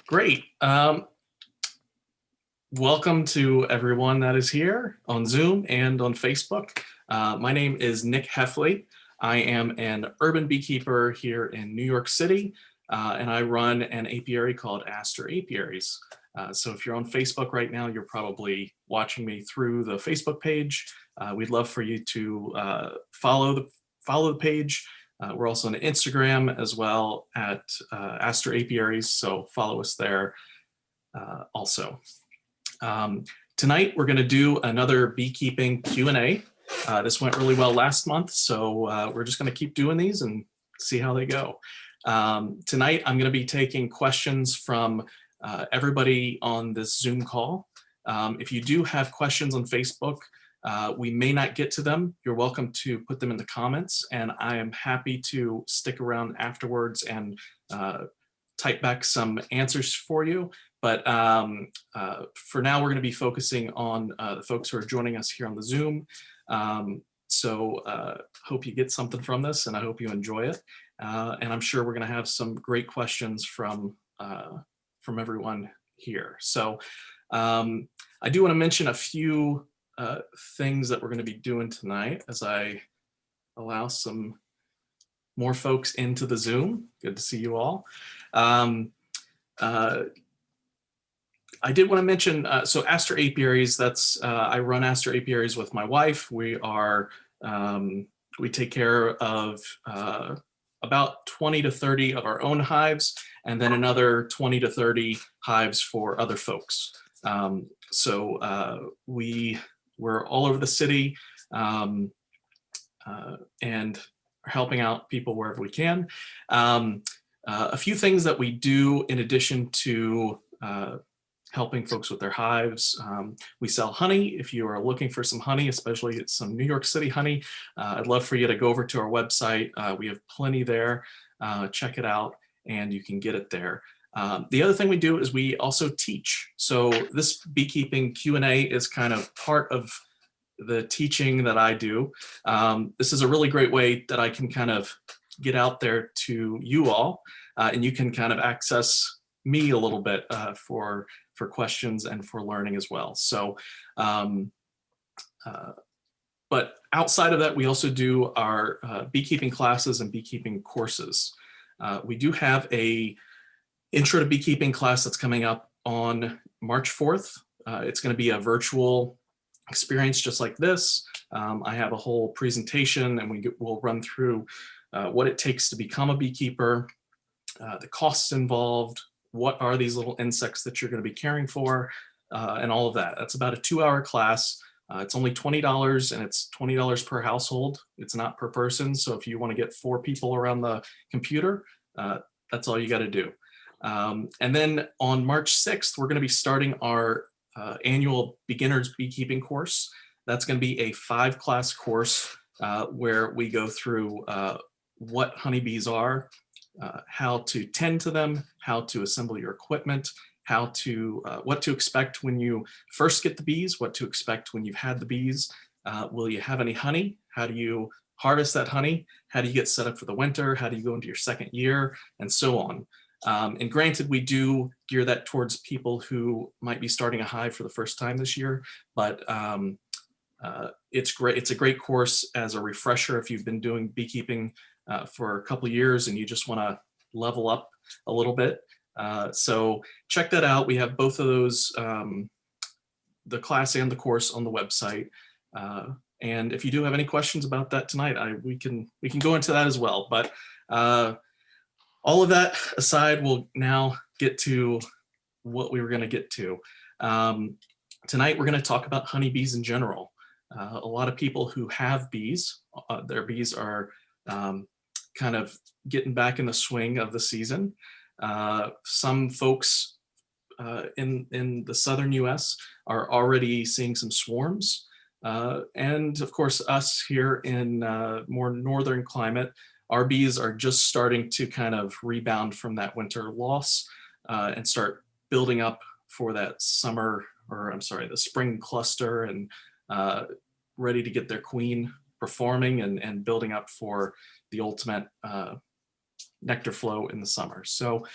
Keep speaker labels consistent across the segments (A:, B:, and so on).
A: Great. Welcome to everyone that is here on Zoom and on Facebook. My name is Nick Heffley. I am an urban beekeeper here in New York City, and I run an apiary called Aster Apiaries. So if you're on Facebook right now, you're probably watching me through the Facebook page. We'd love for you to follow the page. We're also on Instagram as well at Aster Apiaries, so follow us there also. Tonight we're going to do another beekeeping Q&A. This went really well last month, so we're just going to keep doing these and see how they go. Tonight I'm going to be taking questions from everybody on this Zoom call. If you do have questions on Facebook, we may not get to them. You're welcome to put them in the comments, and I am happy to stick around afterwards and type back some answers for you. But for now, we're going to be focusing on the folks who are joining us here on the Zoom. So hope you get something from this, and I hope you enjoy it. And I'm sure we're going to have some great questions from everyone here. So I do want to mention a few things that we're going to be doing tonight as I allow some more folks into the Zoom. Good to see you all. I did want to mention, so Aster Apiaries, that's, I run Aster Apiaries with my wife. We take care of about 20 to 30 of our own hives, and then another 20 to 30 hives for other folks. So we're all over the city and are helping out people wherever we can. A few things that we do in addition to helping folks with their hives. We sell honey. If you are looking for some honey, especially some New York City honey, I'd love for you to go over to our website. We have plenty there. Check it out and you can get it there. The other thing we do is we also teach. So this beekeeping Q&A is kind of part of the teaching that I do. This is a really great way that I can kind of get out there to you all, and you can kind of access me a little bit for questions and for learning as well. So, but outside of that, we also do our beekeeping classes and beekeeping courses. We do have a intro to beekeeping class that's coming up on March 4th. It's going to be a virtual experience just like this. I have a whole presentation and we'll run through what it takes to become a beekeeper, the costs involved, what are these little insects that you're going to be caring for, and all of that. That's about a 2-hour class. It's only $20 and it's $20 per household. It's not per person. So if you want to get 4 people around the computer, that's all you got to do. And then on March 6th, we're going to be starting our annual beginners beekeeping course. That's going to be a 5-class course where we go through what honeybees are, how to tend to them, how to assemble your equipment, how to what to expect when you first get the bees, what to expect when you've had the bees. Will you have any honey? How do you harvest that honey? How do you get set up for the winter? How do you go into your second year? And so on. And granted, we do gear that towards people who might be starting a hive for the first time this year, but it's great. It's a great course as a refresher if you've been doing beekeeping for a couple of years and you just want to level up a little bit. So check that out. We have both of those, the class and the course, on the website. And if you do have any questions about that tonight, we can go into that as well. But all of that aside, we'll now get to what we were going to get to. Tonight, we're going to talk about honeybees in general. A lot of people who have bees, their bees are kind of getting back in the swing of the season. Some folks in the southern US are already seeing some swarms. And of course, us here in more northern climate, our bees are just starting to kind of rebound from that winter loss and start building up for that summer, or I'm sorry, the spring cluster, and ready to get their queen performing and building up for the ultimate nectar flow in the summer. So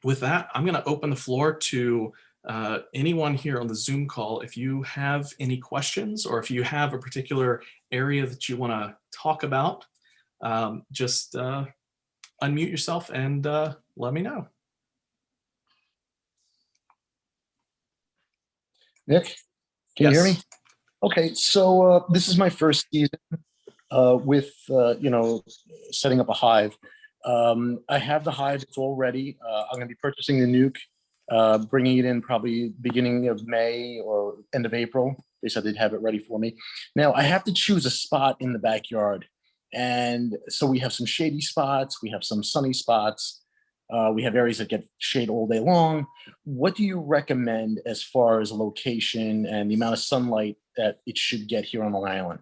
A: with that, I'm going to open the floor to anyone here on the Zoom call. If you have any questions, or if you have a particular area that you want to talk about, just unmute yourself and let me know.
B: Nick, can you hear me? Okay, so this is my first season with setting up a hive. I have the hive; it's all ready. I'm going to be purchasing the nuke, bringing it in probably beginning of May or end of April. They said they'd have it ready for me. Now I have to choose a spot in the backyard, and so we have some shady spots, we have some sunny spots. We have areas that get shade all day long. What do you recommend as far as location and the amount of sunlight that it should get here on Long Island?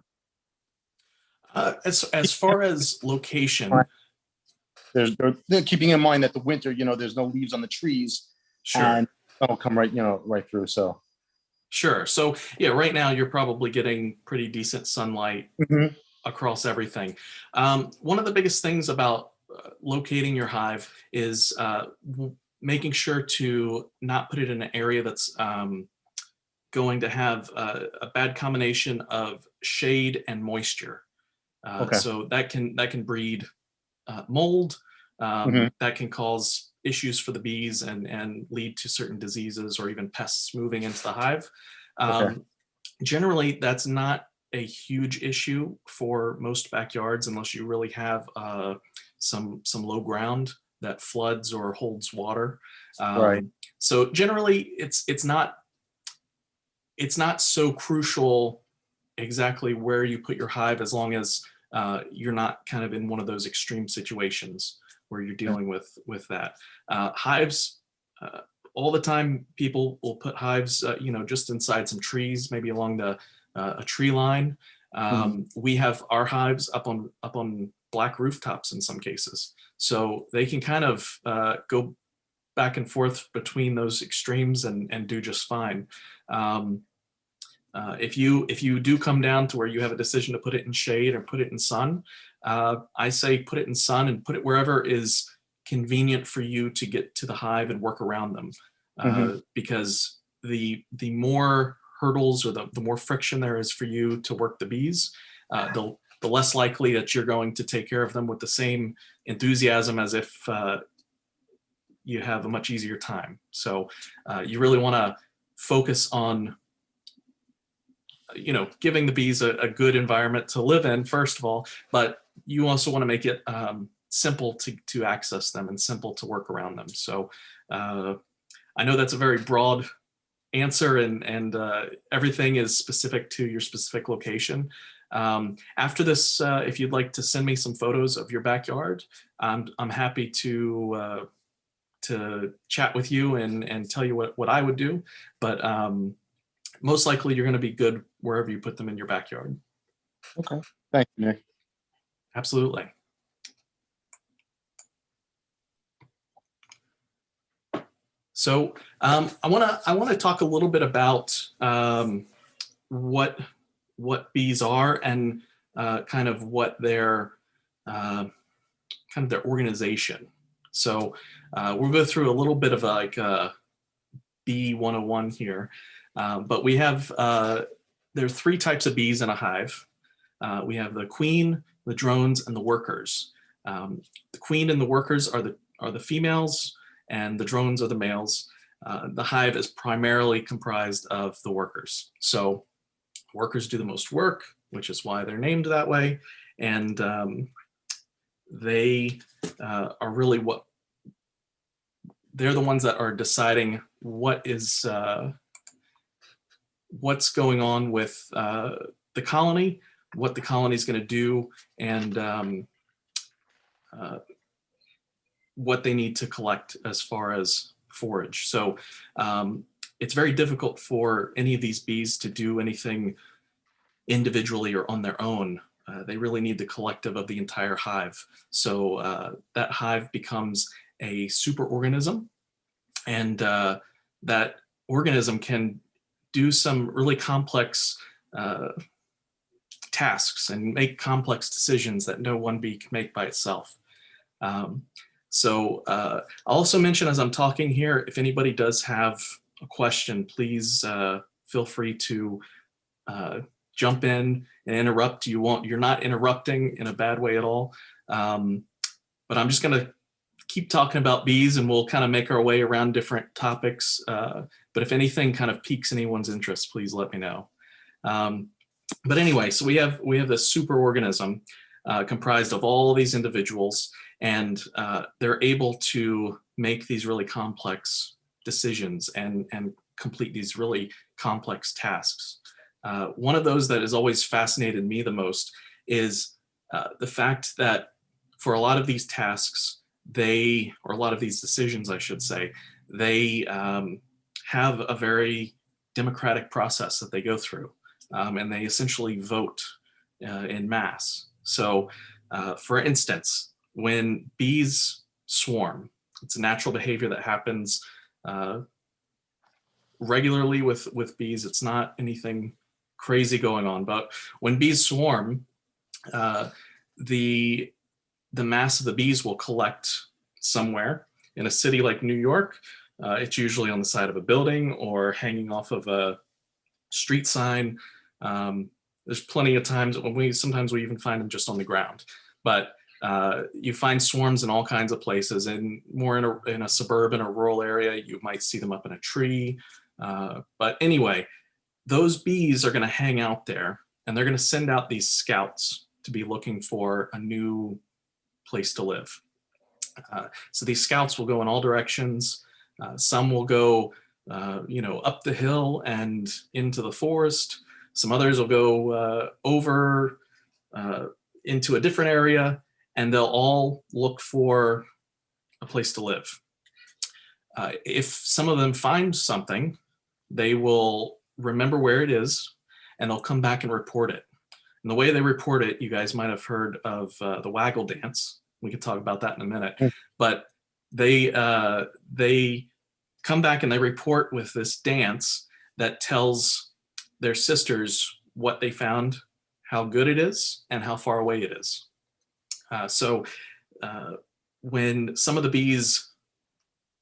A: As far as location,
B: They're keeping in mind that the winter, there's no leaves on the trees,
A: sure.
B: and it'll come right through. So
A: Sure. So yeah, right now you're probably getting pretty decent sunlight across everything. One of the biggest things about locating your hive is making sure to not put it in an area that's going to have a bad combination of shade and moisture.
B: Okay.
A: So that can breed mold, that can cause issues for the bees and lead to certain diseases or even pests moving into the hive.
B: Okay.
A: Generally, that's not a huge issue for most backyards unless you really have some low ground that floods or holds water.
B: Right.
A: So generally, it's not so crucial exactly where you put your hive, as long as you're not kind of in one of those extreme situations where you're dealing with that. Hives, all the time, people will put hives, just inside some trees, maybe along a tree line. We have our hives up on black rooftops in some cases, so they can kind of go back and forth between those extremes and do just fine. If you do come down to where you have a decision to put it in shade or put it in sun, I say put it in sun and put it wherever is convenient for you to get to the hive and work around them. Because the more hurdles or the more friction there is for you to work the bees, the less likely that you're going to take care of them with the same enthusiasm as if you have a much easier time. So you really want to focus on giving the bees a good environment to live in, first of all, but you also want to make it simple to access them and simple to work around them. So I know that's a very broad answer, and everything is specific to your specific location. After this, if you'd like to send me some photos of your backyard, I'm happy to chat with you and tell you what I would do. But most likely you're going to be good wherever you put them in your backyard.
B: Okay. Thank you, Nick.
A: Absolutely. So I want to talk a little bit about what bees are and kind of what their organization. So we'll go through a little bit of like bee 101 here, but we have there are three types of bees in a hive. We have the queen, the drones, and the workers. The queen and the workers are the females, and the drones are the males. The hive is primarily comprised of the workers. So workers do the most work, which is why they're named that way. And they are really they're the ones that are deciding what's going on with the colony, what the colony is going to do, and what they need to collect as far as forage. So it's very difficult for any of these bees to do anything individually or on their own. They really need the collective of the entire hive. So that hive becomes a superorganism, and that organism can do some really complex tasks and make complex decisions that no one bee can make by itself. So I'll also mention as I'm talking here, if anybody does have a question, please feel free to jump in and interrupt. You're not interrupting in a bad way at all. But I'm just gonna keep talking about bees and we'll kind of make our way around different topics. But if anything kind of piques anyone's interest, please let me know. But anyway, so we have this super organism comprised of all these individuals, and they're able to make these really complex decisions and complete these really complex tasks. One of those that has always fascinated me the most is the fact that for a lot of these tasks, or a lot of these decisions, I should say, they have a very democratic process that they go through, and they essentially vote in mass. So, for instance, when bees swarm, it's a natural behavior that happens regularly with bees. It's not anything crazy going on, but when bees swarm, the mass of the bees will collect somewhere. In a city like New York, it's usually on the side of a building or hanging off of a street sign. There's plenty of times when sometimes we even find them just on the ground. But you find swarms in all kinds of places, and more in a suburban or rural area, you might see them up in a tree. But anyway, those bees are going to hang out there, and they're going to send out these scouts to be looking for a new place to live. So these scouts will go in all directions. Some will go, up the hill and into the forest. Some others will go over into a different area, and they'll all look for a place to live. If some of them find something, they will remember where it is, and they'll come back and report it. And the way they report it, you guys might have heard of the waggle dance. We can talk about that in a minute. But they come back and they report with this dance that tells their sisters what they found, how good it is, and how far away it is. So when some of the bees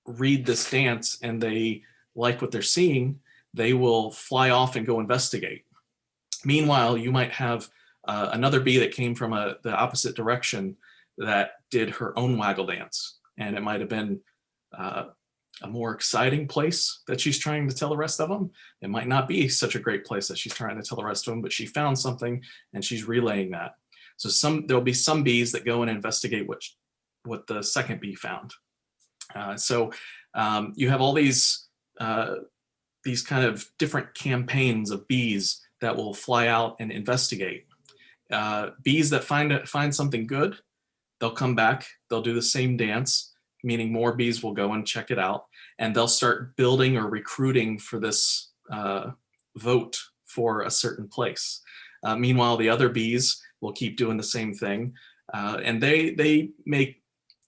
A: read this dance and they like what they're seeing, they will fly off and go investigate. Meanwhile, you might have another bee that came from the opposite direction that did her own waggle dance. And it might have been a more exciting place that she's trying to tell the rest of them. It might not be such a great place that she's trying to tell the rest of them, but she found something and she's relaying that. So there'll be some bees that go and investigate what the second bee found. So you have all these kind of different campaigns of bees that will fly out and investigate. Bees that find something good, they'll come back, they'll do the same dance, meaning more bees will go and check it out, and they'll start building or recruiting for this vote for a certain place. Meanwhile, the other bees will keep doing the same thing, and they may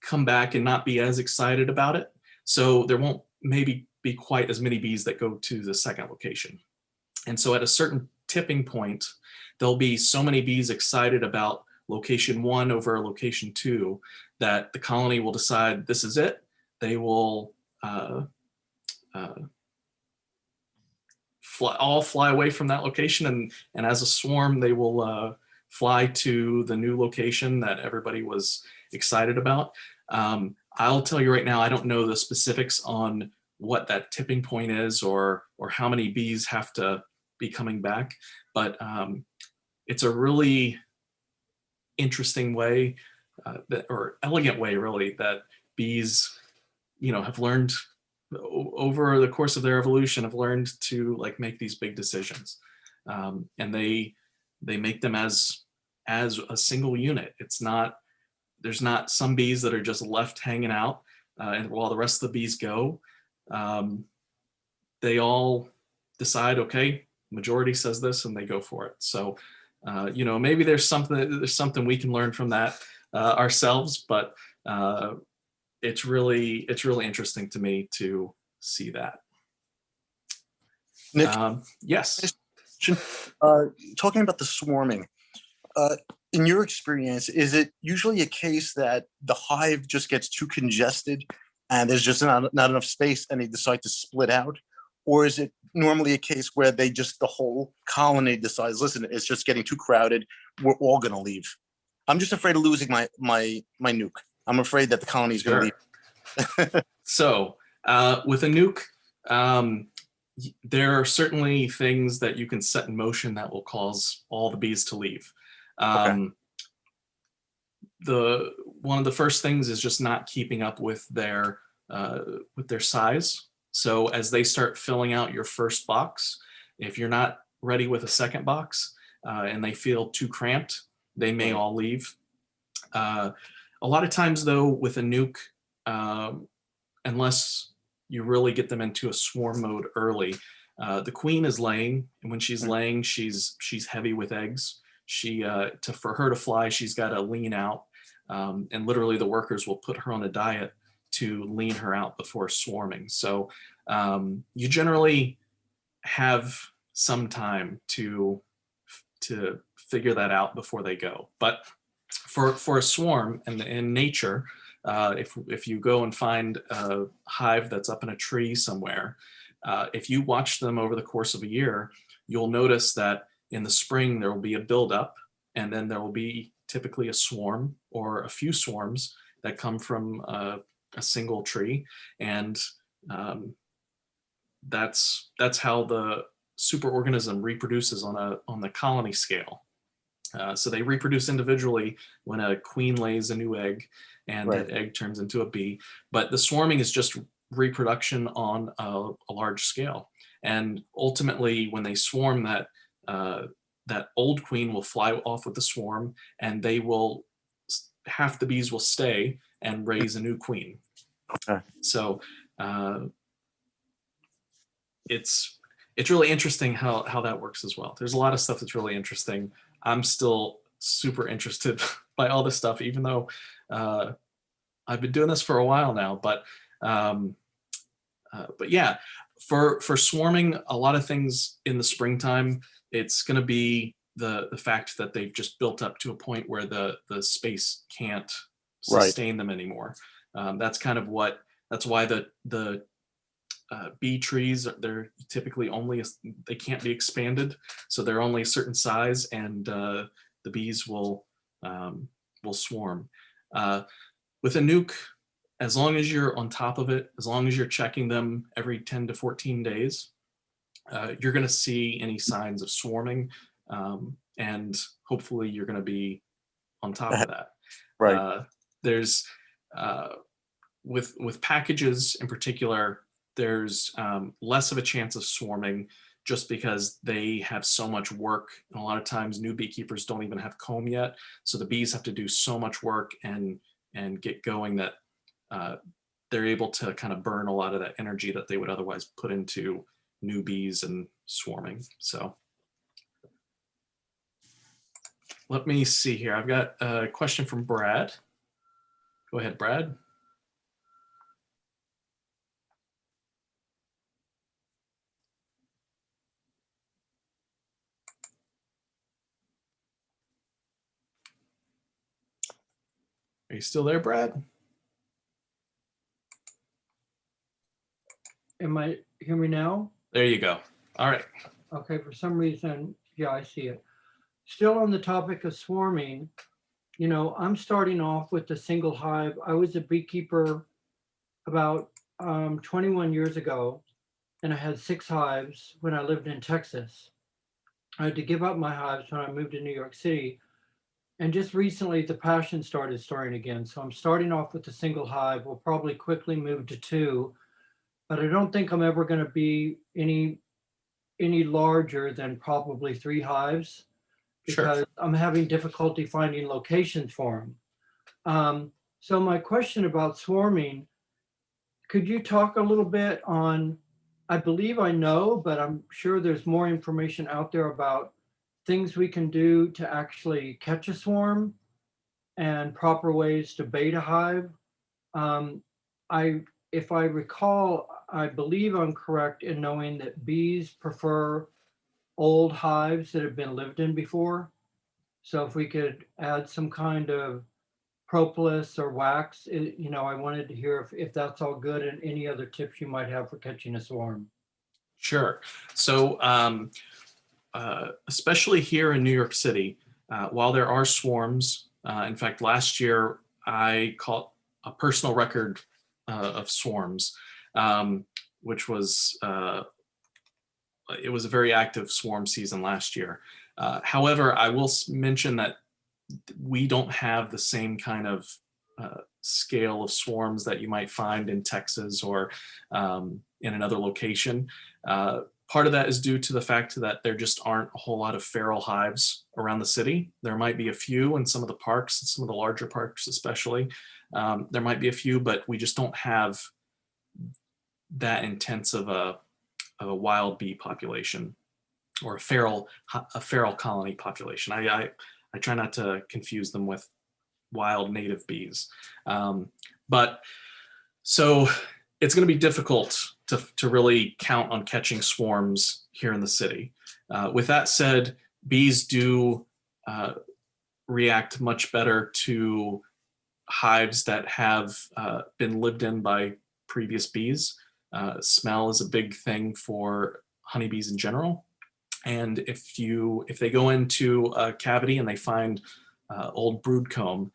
A: come back and not be as excited about it, so there won't maybe be quite as many bees that go to the second location. And so at a certain tipping point, there'll be so many bees excited about location 1 over location 2 that the colony will decide this is it. They will all fly away from that location, and as a swarm, they will fly to the new location that everybody was excited about. I'll tell you right now, I don't know the specifics on what that tipping point is or how many bees have to be coming back, but it's a really interesting way or elegant way really that bees have learned over the course of their evolution, have learned to make these big decisions, and they make them as a single unit. There's not some bees that are just left hanging out and while the rest of the bees go. They all decide, okay, majority says this, and they go for it. So maybe there's something we can learn from that ourselves, but it's really interesting to me to see that.
B: Nick,
A: yes.
B: talking about the swarming, in your experience, is it usually a case that the hive just gets too congested and there's just not enough space and they decide to split out? Or is it normally a case where the whole colony decides, listen, it's just getting too crowded, we're all going to leave? I'm just afraid of losing my nuke. I'm afraid that the colony is going to leave.
A: So with a nuke, there are certainly things that you can set in motion that will cause all the bees to leave.
B: Okay.
A: One of the first things is just not keeping up with their size. So as they start filling out your first box, if you're not ready with a second box and they feel too cramped, they may all leave. A lot of times though, with a nuke, unless you really get them into a swarm mode early, the queen is laying, and when she's laying, she's heavy with eggs. For her to fly, she's got to lean out, and literally the workers will put her on a diet to lean her out before swarming. So you generally have some time to figure that out before they go. But for a swarm in nature, if you go and find a hive that's up in a tree somewhere, if you watch them over the course of a year, you'll notice that in the spring there will be a buildup, and then there will be typically a swarm or a few swarms that come from a single tree, and that's how the superorganism reproduces on the colony scale. So they reproduce individually when a queen lays a new egg, and that egg turns into a bee. But the swarming is just reproduction on a large scale. And ultimately, when they swarm, that old queen will fly off with the swarm, and half the bees will stay and raise a new queen.
B: Okay.
A: So it's really interesting how that works as well. There's a lot of stuff that's really interesting. I'm still super interested by all this stuff, even though I've been doing this for a while now. But yeah, for swarming, a lot of things in the springtime, it's going to be the fact that they've just built up to a point where the space can't sustain them anymore. That's why the bee trees, they're typically they can't be expanded, so they're only a certain size, and the bees will swarm. With a nuke, as long as you're on top of it, as long as you're checking them every 10 to 14 days, you're going to see any signs of swarming, and hopefully you're going to be on top of that. There's with packages in particular, there's less of a chance of swarming just because they have so much work. And a lot of times new beekeepers don't even have comb yet. So the bees have to do so much work and get going that they're able to kind of burn a lot of that energy that they would otherwise put into new bees and swarming. So let me see here. I've got a question from Brad. Go ahead, Brad. Are you still there, Brad?
C: Hear me now?
A: There you go. All right.
C: Okay, for some reason, yeah, I see it. Still on the topic of swarming, I'm starting off with the single hive. I was a beekeeper about 21 years ago, and I had 6 hives when I lived in Texas. I had to give up my hives when I moved to New York City. And just recently, the passion started stirring again. So I'm starting off with a single hive. We'll probably quickly move to 2, but I don't think I'm ever going to be any larger than probably 3 hives, because
A: Sure.
C: I'm having difficulty finding locations for them. So my question about swarming, could you talk a little bit on, I believe I know, but I'm sure there's more information out there about things we can do to actually catch a swarm and proper ways to bait a hive. If I recall, I believe I'm correct in knowing that bees prefer old hives that have been lived in before. So if we could add some kind of propolis or wax, I wanted to hear if that's all good and any other tips you might have for catching a swarm.
A: Sure. So especially here in New York City, while there are swarms, in fact, last year I caught a personal record of swarms, which was it was a very active swarm season last year. However, I will mention that we don't have the same kind of scale of swarms that you might find in Texas or in another location. Part of that is due to the fact that there just aren't a whole lot of feral hives around the city. There might be a few in some of the parks, some of the larger parks especially. There might be a few, but we just don't have that intense of a wild bee population or a feral colony population. I try not to confuse them with wild native bees. But so it's going to be difficult to really count on catching swarms here in the city. With that said, bees do react much better to hives that have been lived in by previous bees. Smell is a big thing for honeybees in general. And if they go into a cavity and they find old brood comb,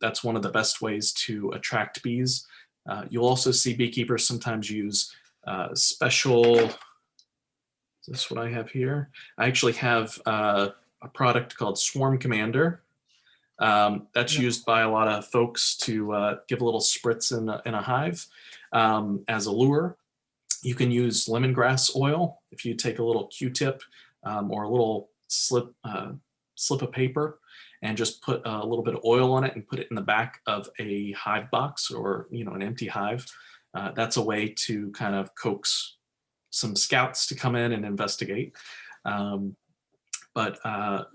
A: that's one of the best ways to attract bees. You'll also see beekeepers sometimes use special, is this what I have here? I actually have a product called Swarm Commander. That's used by a lot of folks to give a little spritz in a hive as a lure. You can use lemongrass oil if you take a little Q-tip or a little slip of paper and just put a little bit of oil on it and put it in the back of a hive box or an empty hive. That's a way to kind of coax some scouts to come in and investigate. But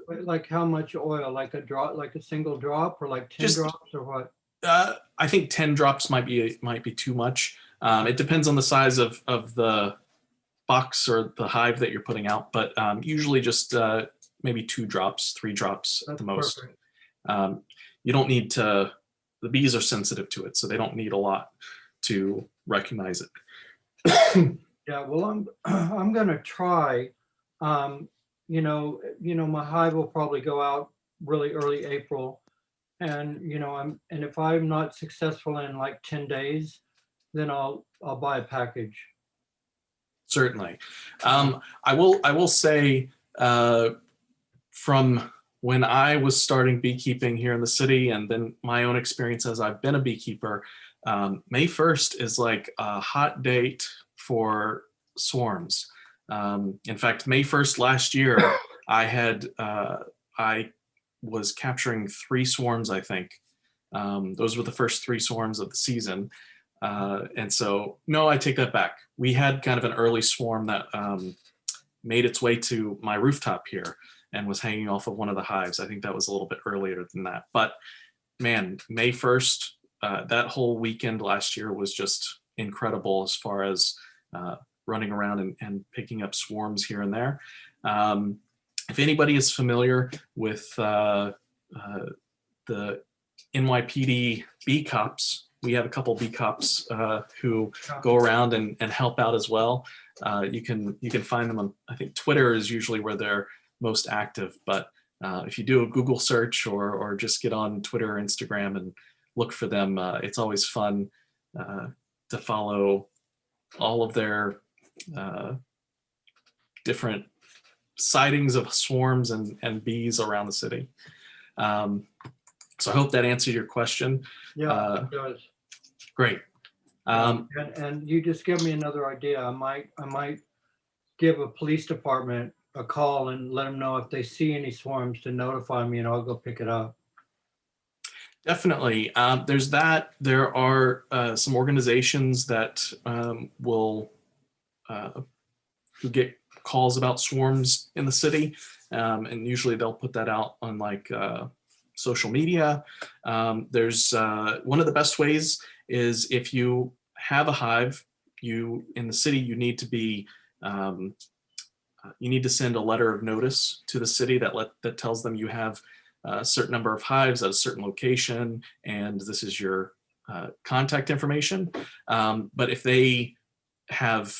C: like how much oil? Like a drop, like a single drop, or like 10 drops, or what?
A: I think 10 drops might be too much. It depends on the size of the box or the hive that you're putting out, but usually just maybe 2 drops, 3 drops at the most. You don't need to, the bees are sensitive to it, so they don't need a lot to recognize it.
C: Yeah, well, I'm gonna try. My hive will probably go out really early April, and and if I'm not successful in like 10 days, then I'll buy a package.
A: Certainly. I will say from when I was starting beekeeping here in the city and then my own experience as I've been a beekeeper, May 1st is like a hot date for swarms. In fact, May 1st last year, I was capturing 3 swarms, I think. Those were the first 3 swarms of the season. And so, no, I take that back. We had kind of an early swarm that made its way to my rooftop here and was hanging off of one of the hives. I think that was a little bit earlier than that. But man, May 1st, that whole weekend last year was just incredible as far as running around and picking up swarms here and there. If anybody is familiar with the NYPD bee cops, we have a couple bee cops who go around and help out as well. You can find them on, I think Twitter is usually where they're most active, but if you do a Google search or just get on Twitter or Instagram and look for them, it's always fun to follow all of their different sightings of swarms and bees around the city. So I hope that answered your question.
C: Yeah, it does.
A: Great.
C: And you just give me another idea. I might give a police department a call and let them know if they see any swarms to notify me, and I'll go pick it up.
A: Definitely. There's that. There are some organizations that will who get calls about swarms in the city, and usually they'll put that out on like social media. There's one of the best ways is if you have a hive, in the city you need to be you need to send a letter of notice to the city that tells them you have a certain number of hives at a certain location, and this is your contact information. But if they have,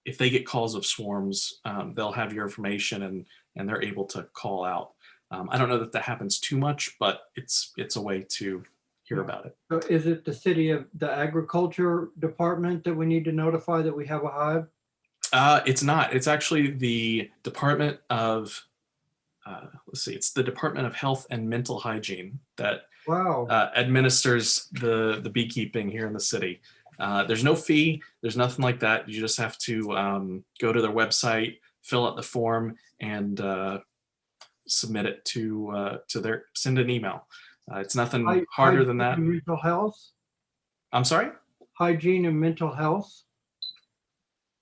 A: if they get calls of swarms, they'll have your information and they're able to call out. I don't know that that happens too much, but it's a way to hear about it.
C: So is it the agriculture department that we need to notify that we have a hive?
A: It's not. It's actually the Department of, let's see, it's the Department of Health and Mental Hygiene that
C: Wow.
A: administers the beekeeping here in the city. There's no fee. There's nothing like that. You just have to go to their website, fill out the form, and submit it to send an email. It's nothing harder than that.
C: Mental health?
A: I'm sorry?
C: Hygiene and mental health?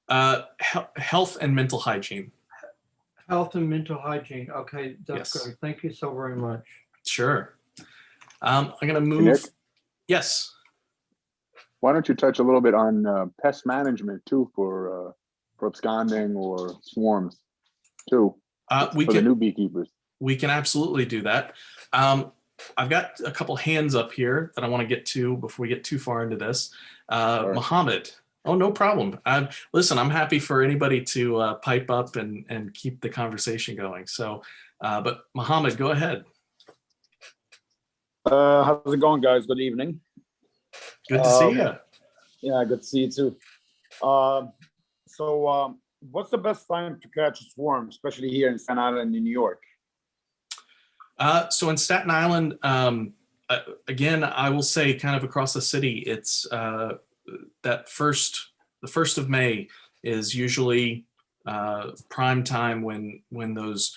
A: Health and mental hygiene.
C: Health and mental hygiene. Okay, that's
A: Yes.
C: great. Thank you so very much.
A: Sure. I'm going to move.
D: Nick?
A: Yes.
D: Why don't you touch a little bit on pest management too for absconding or swarms too
A: We
D: for the
A: can
D: new beekeepers?
A: we can absolutely do that. I've got a couple hands up here that I want to get to before we get too far into this.
D: Sure.
A: Muhammad. Oh, no problem. Listen, I'm happy for anybody to pipe up and keep the conversation going. So, but Muhammad, go ahead.
E: How's it going, guys? Good evening.
A: Good to see you.
E: Yeah, good to see you too. What's the best time to catch a swarm, especially here in Staten Island, in New York?
A: So in Staten Island, again, I will say kind of across the city, it's the 1st of May is usually prime time when those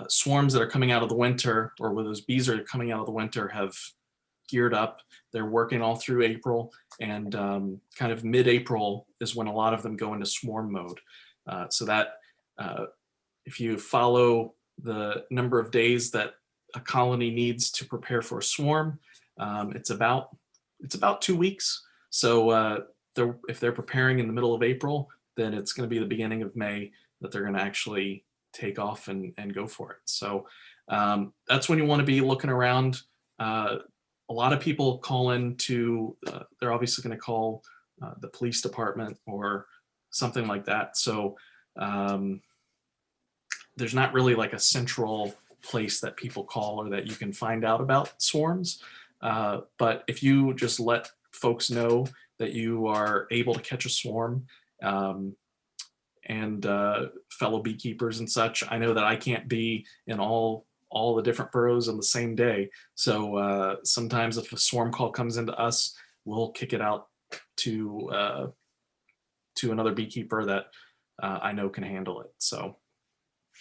A: swarms that are coming out of the winter, or when those bees are coming out of the winter, have geared up. They're working all through April, and kind of mid-April is when a lot of them go into swarm mode. So that if you follow the number of days that a colony needs to prepare for a swarm, it's about 2 weeks. So if they're preparing in the middle of April, then it's going to be the beginning of May that they're going to actually take off and go for it. So that's when you want to be looking around. A lot of people call in to, they're obviously going to call the police department or something like that. So there's not really like a central place that people call or that you can find out about swarms. But if you just let folks know that you are able to catch a swarm, and fellow beekeepers and such, I know that I can't be in all the different boroughs on the same day. So sometimes if a swarm call comes into us, we'll kick it out to another beekeeper that I know can handle it. So.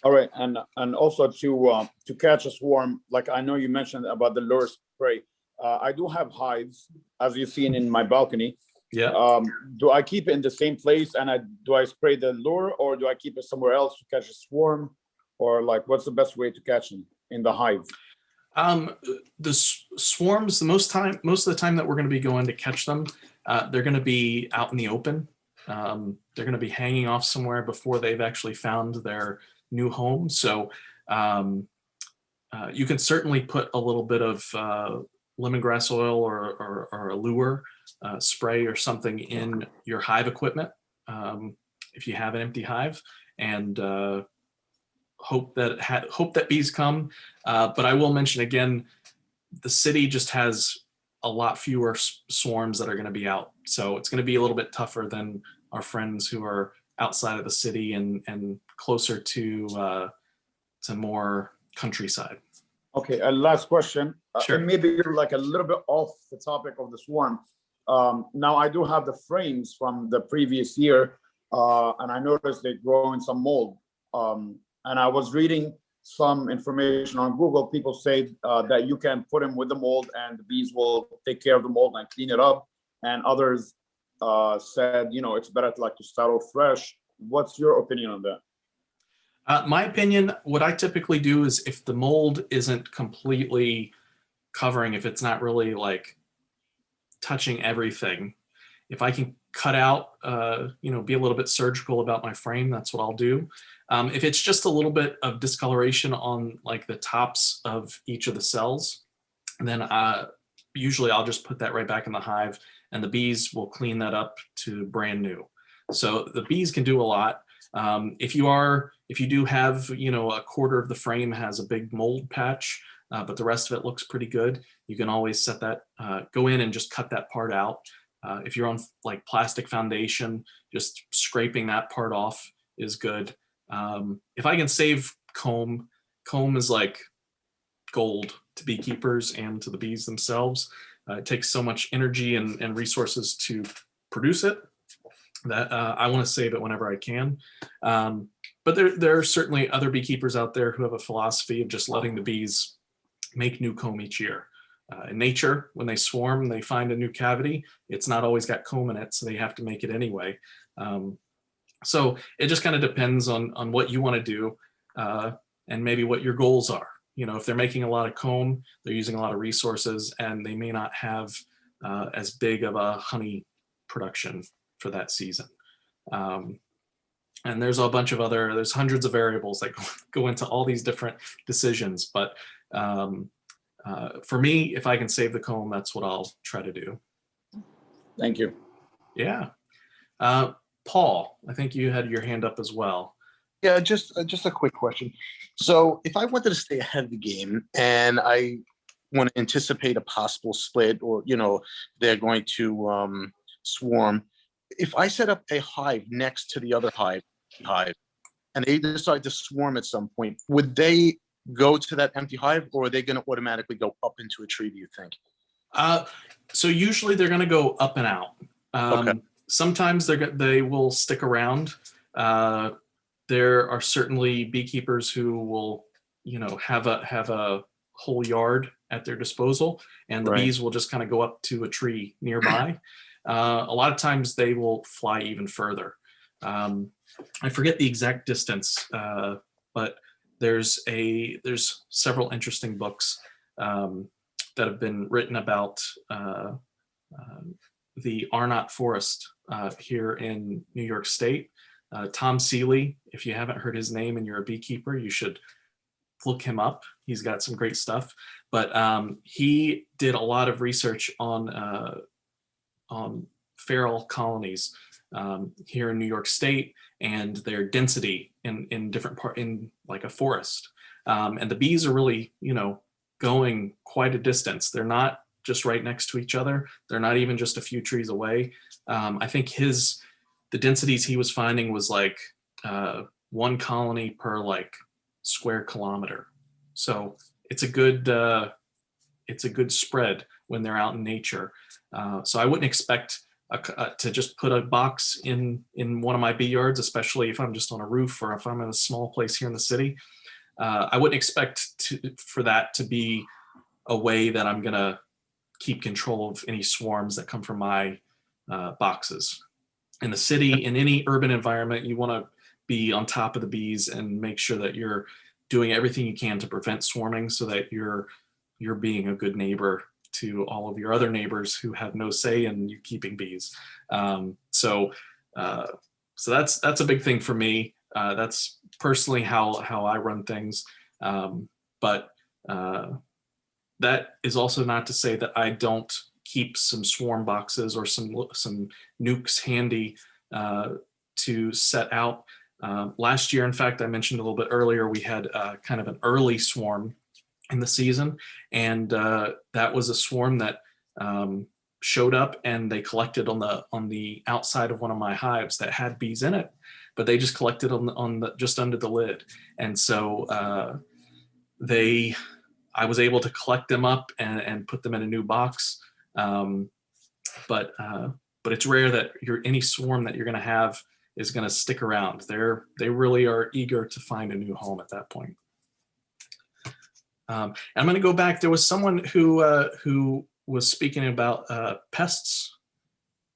E: All right, and also to catch a swarm, like I know you mentioned about the lure spray. I do have hives, as you've seen in my balcony.
A: Yeah.
E: Do I keep it in the same place and do I spray the lure, or do I keep it somewhere else to catch a swarm, or like what's the best way to catch them in the hive?
A: The swarms, most of the time that we're going to be going to catch them, they're going to be out in the open. They're going to be hanging off somewhere before they've actually found their new home. So you can certainly put a little bit of lemongrass oil or a lure spray or something in your hive equipment if you have an empty hive, and hope that bees come. But I will mention again, the city just has a lot fewer swarms that are going to be out, so it's going to be a little bit tougher than our friends who are outside of the city and closer to more countryside.
E: Okay, last question.
A: Sure.
E: Maybe you're like a little bit off the topic of the swarm. Now I do have the frames from the previous year, and I noticed they grow in some mold. And I was reading some information on Google. People say that you can put them with the mold and the bees will take care of the mold and clean it up. And others said, it's better to start off fresh. What's your opinion on that?
A: My opinion, what I typically do is if the mold isn't completely covering, if it's not really like touching everything, if I can cut out, be a little bit surgical about my frame, that's what I'll do. If it's just a little bit of discoloration on like the tops of each of the cells, then usually I'll just put that right back in the hive, and the bees will clean that up to brand new. So the bees can do a lot. If you do have, a quarter of the frame has a big mold patch, but the rest of it looks pretty good, you can always set that, go in and just cut that part out. If you're on like plastic foundation, just scraping that part off is good. If I can save comb is like gold to beekeepers and to the bees themselves. It takes so much energy and resources to produce it that I want to save it whenever I can. But there are certainly other beekeepers out there who have a philosophy of just letting the bees make new comb each year. In nature, when they swarm, they find a new cavity. It's not always got comb in it, so they have to make it anyway. So it just kind of depends on what you want to do and maybe what your goals are. If they're making a lot of comb, they're using a lot of resources, and they may not have as big of a honey production for that season. And there's a bunch of there's hundreds of variables that go into all these different decisions. But for me, if I can save the comb, that's what I'll try to do.
E: Thank you.
A: Yeah. Paul, I think you had your hand up as well.
B: Yeah, just a quick question. So if I wanted to stay ahead of the game and I want to anticipate a possible split, or they're going to swarm, if I set up a hive next to the other hive and they decide to swarm at some point, would they go to that empty hive, or are they going to automatically go up into a tree, do you think?
A: So usually they're going to go up and out.
B: Okay.
A: Sometimes they will stick around. There are certainly beekeepers who will, have a whole yard at their disposal, and the
B: Right.
A: bees will just kind of go up to a tree nearby. A lot of times they will fly even further. I forget the exact distance, but there's several interesting books that have been written about the Arnott Forest here in New York State. Tom Seeley, if you haven't heard his name and you're a beekeeper, you should look him up. He's got some great stuff. But he did a lot of research on feral colonies here in New York State and their density in different in like a forest. And the bees are really, going quite a distance. They're not just right next to each other. They're not even just a few trees away. I think the densities he was finding was like one colony per like square kilometer. So it's a good spread when they're out in nature. So I wouldn't expect to just put a box in one of my bee yards, especially if I'm just on a roof or if I'm in a small place here in the city. I wouldn't expect for that to be a way that I'm gonna keep control of any swarms that come from my boxes. In the city, in any urban environment, you want to be on top of the bees and make sure that you're doing everything you can to prevent swarming, so that you're being a good neighbor to all of your other neighbors who have no say in you keeping bees. So that's a big thing for me. That's personally how I run things. But that is also not to say that I don't keep some swarm boxes or some nukes handy to set out. Last year, in fact, I mentioned a little bit earlier, we had kind of an early swarm in the season, and that was a swarm that showed up, and they collected on the outside of one of my hives that had bees in it, but they just collected on the just under the lid, and so I was able to collect them up and put them in a new box. But it's rare that any swarm that you're going to have is going to stick around. They really are eager to find a new home at that point. I'm going to go back. There was someone who was speaking about pests,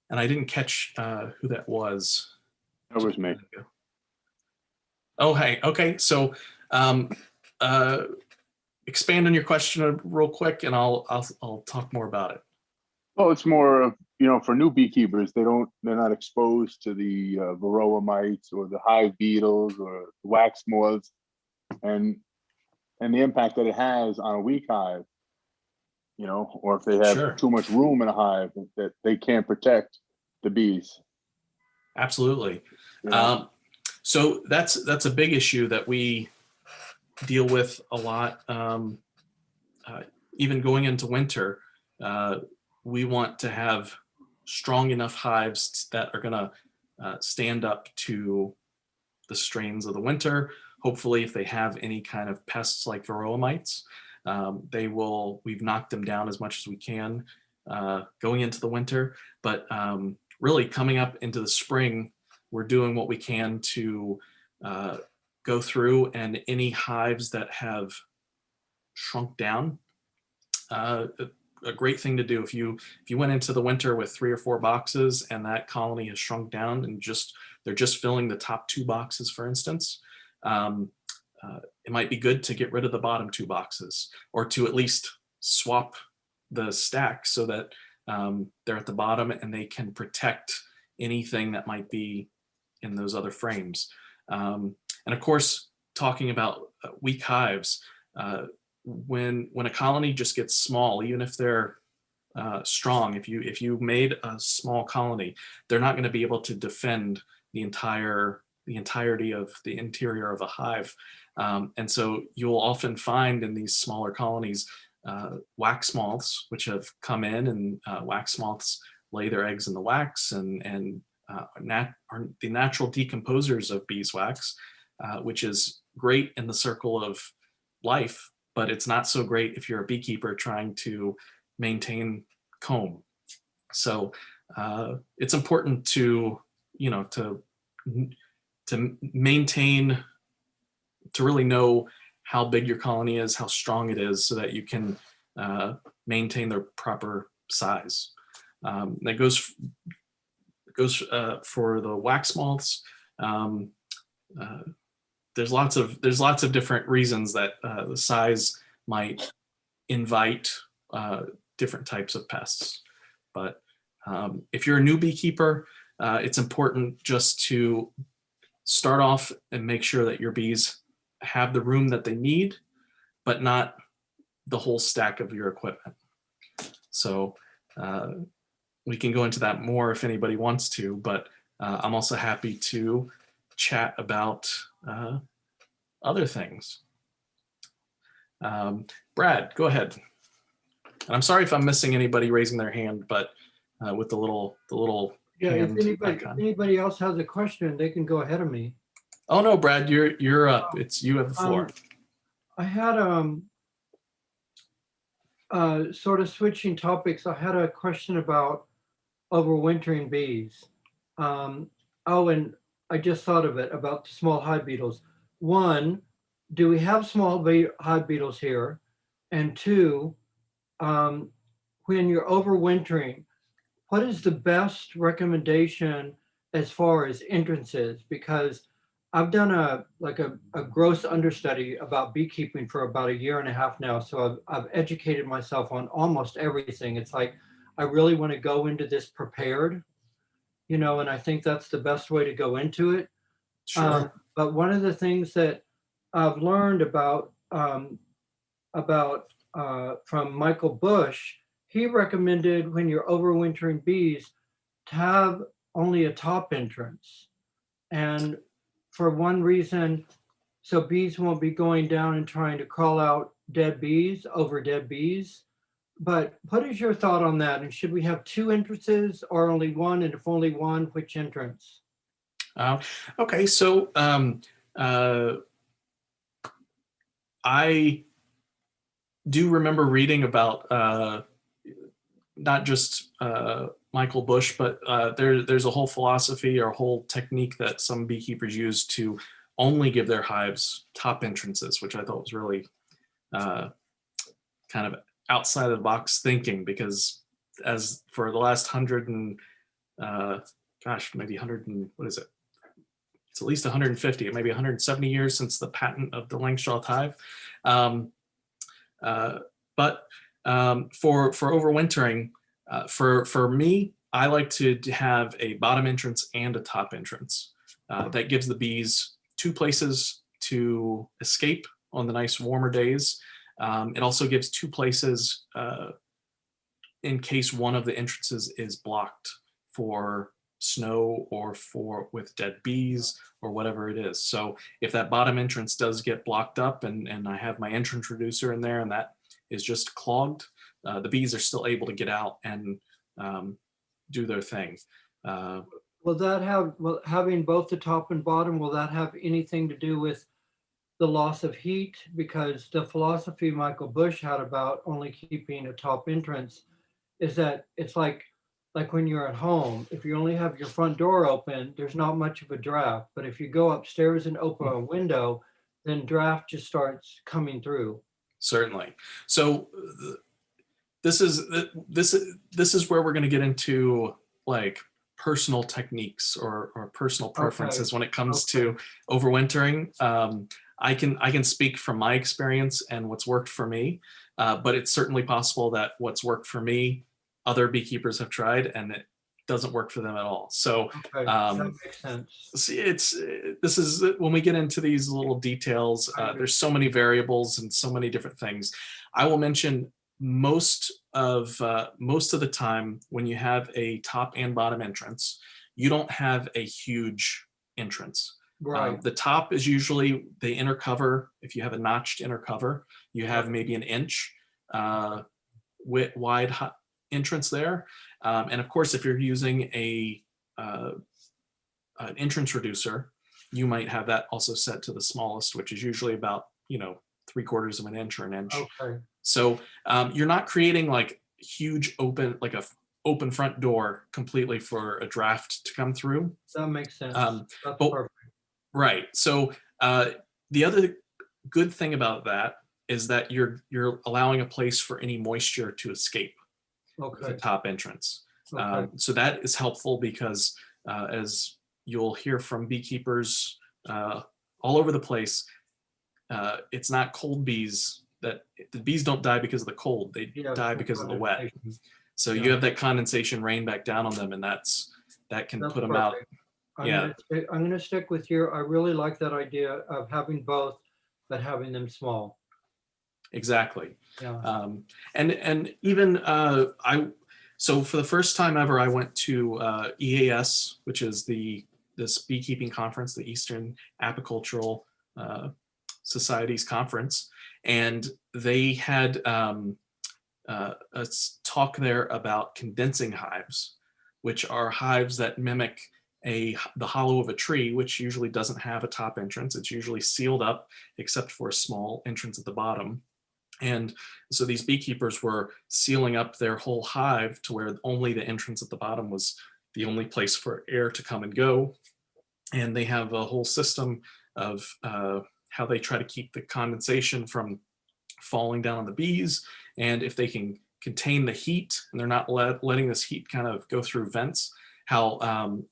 A: and I didn't catch who that was.
D: That was me.
A: Oh, hey. Okay. So expand on your question real quick, and I'll talk more about it.
D: Well, it's more of, for new beekeepers, they're not exposed to the varroa mites or the hive beetles or wax moths, and the impact that it has on a weak hive, or if they have
A: Sure.
D: too much room in a hive that they can't protect the bees.
A: Absolutely.
D: You know?
A: So that's a big issue that we deal with a lot. Even going into winter, we want to have strong enough hives that are going to stand up to the strains of the winter. Hopefully, if they have any kind of pests like varroa mites, we've knocked them down as much as we can going into the winter. But really coming up into the spring, we're doing what we can to go through, and any hives that have shrunk down, a great thing to do if you went into the winter with 3 or 4 boxes and that colony has shrunk down and they're just filling the top 2 boxes, for instance, it might be good to get rid of the bottom 2 boxes, or to at least swap the stack so that they're at the bottom and they can protect anything that might be in those other frames. And of course, talking about weak hives, when a colony just gets small, even if they're strong, if you made a small colony, they're not going to be able to defend the entirety of the interior of a hive. And so you'll often find in these smaller colonies wax moths, which have come in, and wax moths lay their eggs in the wax and are the natural decomposers of beeswax, which is great in the circle of life, but it's not so great if you're a beekeeper trying to maintain comb. So it's important to maintain, to really know how big your colony is, how strong it is, so that you can maintain their proper size. That goes for the wax moths. There's lots of different reasons that the size might invite different types of pests. But if you're a new beekeeper, it's important just to start off and make sure that your bees have the room that they need, but not the whole stack of your equipment. So we can go into that more if anybody wants to, but I'm also happy to chat about other things. Brad, go ahead. And I'm sorry if I'm missing anybody raising their hand, but with the little
C: Yeah,
A: hand
C: if
A: icon.
C: anybody else has a question, they can go ahead of me.
A: Oh no, Brad, you're up. You have the floor.
C: I had sort of switching topics. I had a question about overwintering bees. Oh, and I just thought of it about the small hive beetles. 1, do we have small hive beetles here? And 2, when you're overwintering, what is the best recommendation as far as entrances? Because I've done a gross understudy about beekeeping for about 1.5 years now. So I've educated myself on almost everything. It's like, I really want to go into this prepared, and I think that's the best way to go into it.
A: Sure.
C: But one of the things that I've learned about from Michael Bush, he recommended when you're overwintering bees to have only a top entrance. And for one reason, so bees won't be going down and trying to crawl out dead bees over dead bees. But what is your thought on that? And should we have 2 entrances or only 1? And if only 1, which entrance?
A: Okay, so I do remember reading about not just Michael Bush, but there's a whole philosophy or a whole technique that some beekeepers use to only give their hives top entrances, which I thought was really kind of outside of the box thinking, because as for the last 100 and maybe 100 and what is it? It's at least 150, maybe 170 years since the patent of the Langstroth hive. But for overwintering, For me, I like to have a bottom entrance and a top entrance. That gives the bees two places to escape on the nice warmer days. It also gives two places in case one of the entrances is blocked for snow or with dead bees or whatever it is. So if that bottom entrance does get blocked up and I have my entrance reducer in there and that is just clogged, the bees are still able to get out and do their thing.
C: Will that have, well, having both the top and bottom, will that have anything to do with the loss of heat? Because the philosophy Michael Bush had about only keeping a top entrance is that it's like when you're at home, if you only have your front door open, there's not much of a draft. But if you go upstairs and open a window, then draft just starts coming through.
A: Certainly. So this is where we're going to get into like personal techniques or personal preferences when it comes to overwintering. I can speak from my experience and what's worked for me, but it's certainly possible that what's worked for me, other beekeepers have tried and it doesn't work for them at all. So
C: that makes sense.
A: see, this is when we get into these little details, there's so many variables and so many different things. I will mention most of the time when you have a top and bottom entrance, you don't have a huge entrance.
C: Right.
A: The top is usually the inner cover. If you have a notched inner cover, you have maybe an inch wide entrance there. And of course, if you're using an entrance reducer, you might have that also set to the smallest, which is usually about 3/4 of an inch or an inch.
C: Okay.
A: So you're not creating like huge open, like a open front door completely for a draft to come through.
C: That makes sense. That's
A: but-
C: perfect.
A: Right. So the other good thing about that is that you're allowing a place for any moisture to escape with the
C: Okay.
A: top entrance.
C: Okay.
A: So that is helpful because as you'll hear from beekeepers all over the place, it's not cold bees that the bees don't die because of the cold. They
C: Yeah,
A: die
C: so
A: because of the wet.
C: condensation.
A: So
C: Yeah.
A: you have that condensation rain back down on them, and that can
C: That's
A: put them out.
C: perfect.
A: Yeah.
C: I'm gonna stick with you. I really like that idea of having both, but having them small.
A: Exactly.
C: Yeah.
A: And even so for the first time ever, I went to EAS, which is this beekeeping conference, the Eastern Apicultural Society's conference, and they had a talk there about condensing hives, which are hives that mimic the hollow of a tree, which usually doesn't have a top entrance. It's usually sealed up except for a small entrance at the bottom. And so these beekeepers were sealing up their whole hive to where only the entrance at the bottom was the only place for air to come and go. And they have a whole system of how they try to keep the condensation from falling down on the bees. And if they can contain the heat and they're not letting this heat kind of go through vents, how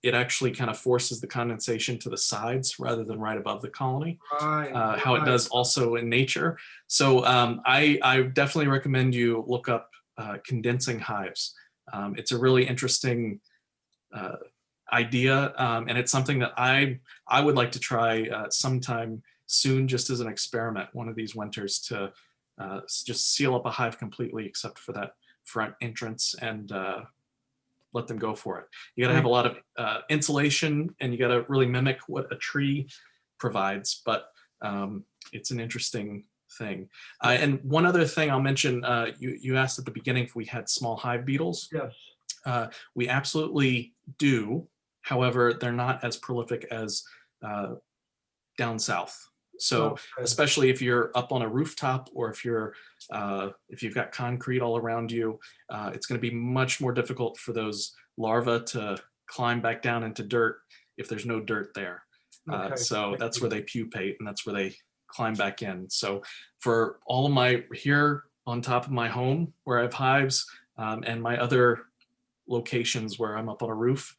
A: it actually kind of forces the condensation to the sides rather than right above the colony.
C: Right.
A: How it does also in nature. So I definitely recommend you look up condensing hives. It's a really interesting idea, and it's something that I would like to try sometime soon, just as an experiment, one of these winters, to just seal up a hive completely except for that front entrance and let them go for it. You got to have a lot of insulation, and you got to really mimic what a tree provides, but it's an interesting thing. And one other thing I'll mention, you asked at the beginning if we had small hive beetles.
C: Yes.
A: We absolutely do. However, they're not as prolific as down south. So
C: Okay.
A: especially if you're up on a rooftop, or if you've got concrete all around you, it's going to be much more difficult for those larvae to climb back down into dirt if there's no dirt there.
C: Okay.
A: So that's where they pupate, and that's where they climb back in. So for all of my here on top of my home where I have hives, and my other locations where I'm up on a roof,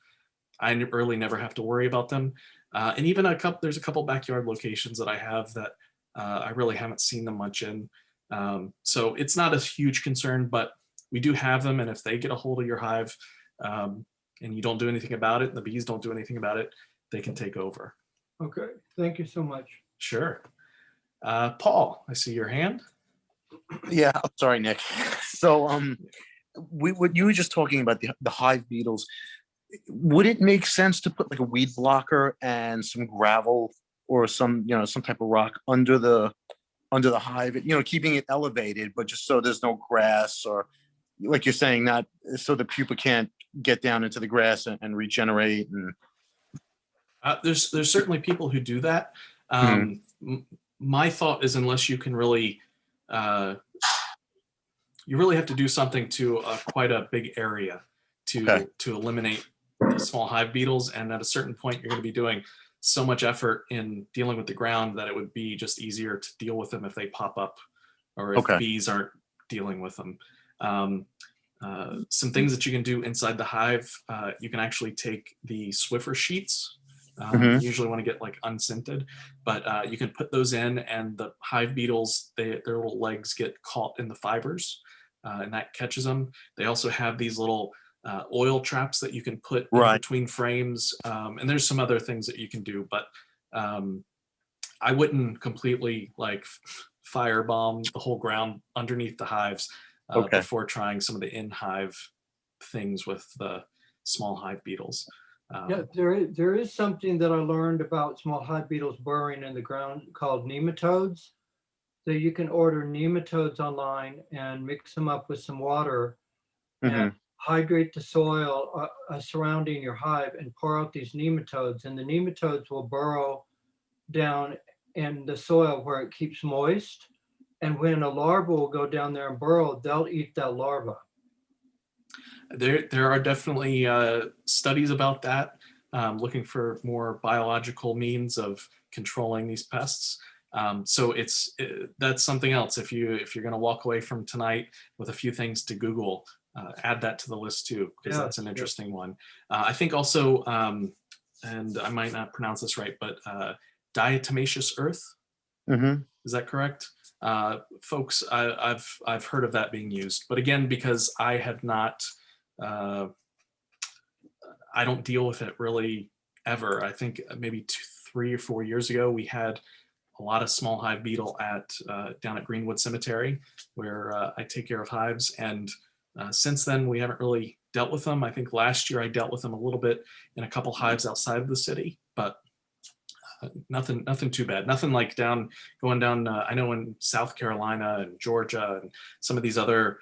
A: I really never have to worry about them. And even there's a couple backyard locations that I have that I really haven't seen them much in. So it's not a huge concern, but we do have them, and if they get a hold of your hive and you don't do anything about it, and the bees don't do anything about it, they can take over.
C: Okay, thank you so much.
A: Sure. Paul, I see your hand.
B: Yeah, I'm sorry, Nick. So, what you were just talking about the hive beetles. Would it make sense to put like a weed blocker and some gravel or some type of rock under the hive? Keeping it elevated, but just so there's no grass, or like you're saying, not so the pupa can't get down into the grass and regenerate. And
A: There's certainly people who do that. My thought is, unless you can really, you really have to do something to quite a big area to eliminate the small hive beetles. And at a certain point, you're going to be doing so much effort in dealing with the ground that it would be just easier to deal with them if they pop up, or if bees aren't dealing with them. Some things that you can do inside the hive, you can actually take the Swiffer sheets. You usually want to get like unscented, but you can put those in, and the hive beetles, their little legs get caught in the fibers, and that catches them. They also have these little oil traps that you can put in between frames, and there's some other things that you can do, but I wouldn't completely like firebomb the whole ground underneath the hives before trying some of the in-hive things with the small hive beetles.
C: Yeah, there is something that I learned about small hive beetles burrowing in the ground called nematodes. So you can order nematodes online and mix them up with some water and hydrate the soil surrounding your hive and pour out these nematodes. And the nematodes will burrow down in the soil where it keeps moist. And when a larva will go down there and burrow, they'll eat that larva.
A: There are definitely studies about that, looking for more biological means of controlling these pests. So that's something else. If you're going to walk away from tonight with a few things to Google, add that to the list too, because that's an interesting one. I think also, and I might not pronounce this right, but diatomaceous earth. Is that correct? Folks, I've heard of that being used, but again, because I have not, I don't deal with it really ever. I think maybe 3 or 4 years ago, we had a lot of small hive beetle down at Greenwood Cemetery, where I take care of hives. And since then, we haven't really dealt with them. I think last year I dealt with them a little bit in a couple hives outside of the city, but nothing too bad. Nothing like going down, I know in South Carolina and Georgia and some of these other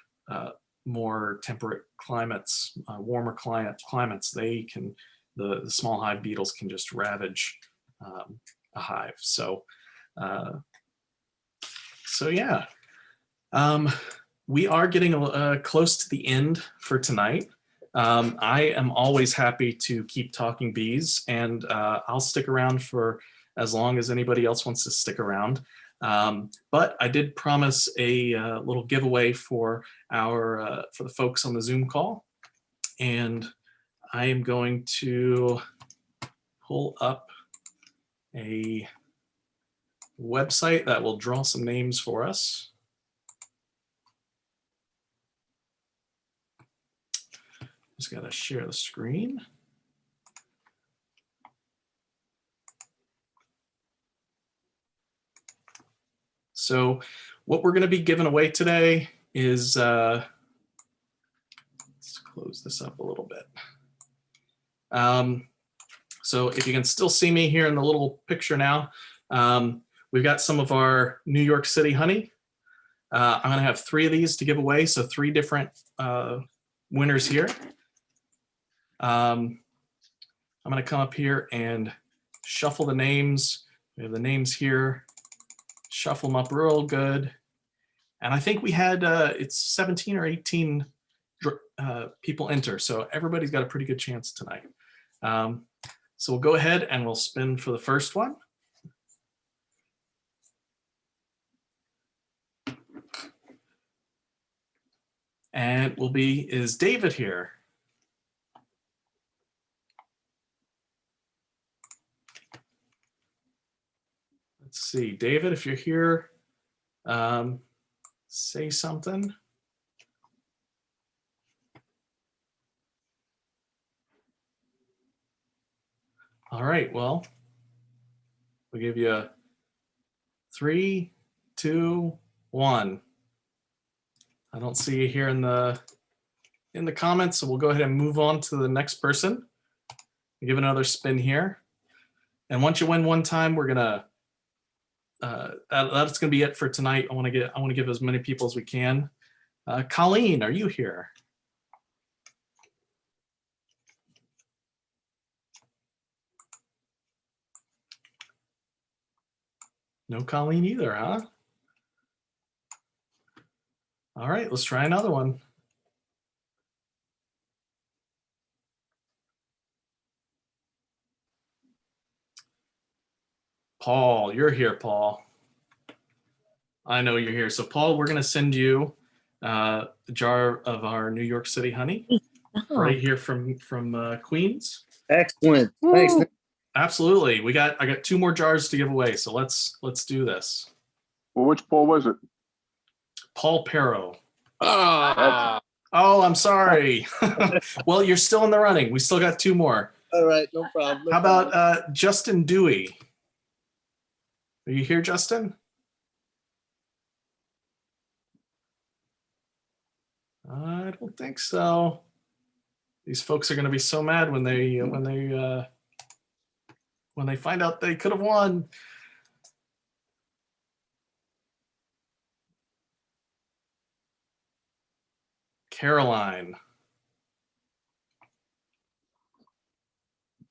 A: more temperate climates, warmer climates, the small hive beetles can just ravage a hive. So yeah, we are getting close to the end for tonight. I am always happy to keep talking bees, and I'll stick around for as long as anybody else wants to stick around. But I did promise a little giveaway for the folks on the Zoom call, and I am going to pull up a website that will draw some names for us. Just got to share the screen. So what we're going to be giving away today is, let's close this up a little bit. So if you can still see me here in the little picture now, we've got some of our New York City honey. I'm going to have 3 of these to give away, so 3 different winners here. I'm going to come up here and shuffle the names. We have the names here. Shuffle them up real good. And I think we had, it's 17 or 18 people enter, so everybody's got a pretty good chance tonight. So we'll go ahead and we'll spin for the first one. And is David here? Let's see, David, if you're here, say something. All right, well, we'll give you 3, 2, 1. I don't see you here in the comments, so we'll go ahead and move on to the next person. Give it another spin here. And once you win one time, we're gonna that's gonna be it for tonight. I want to give as many people as we can. Colleen, are you here? No Colleen either, huh? All right, let's try another one. Paul, you're here, Paul. I know you're here. So Paul, we're gonna send you a jar of our New York City honey right here from Queens.
B: Excellent. Thanks.
A: Woo! Absolutely. I got 2 more jars to give away. So let's do this.
D: Well, which poll was it?
A: Paul Pero.
B: Ah,
A: Oh, I'm sorry. Well, you're still in the running. We still got 2 more.
B: all right, no problem.
A: How about Justin Dewey? Are you here, Justin? I don't think so. These folks are going to be so mad when they find out they could have won. Caroline.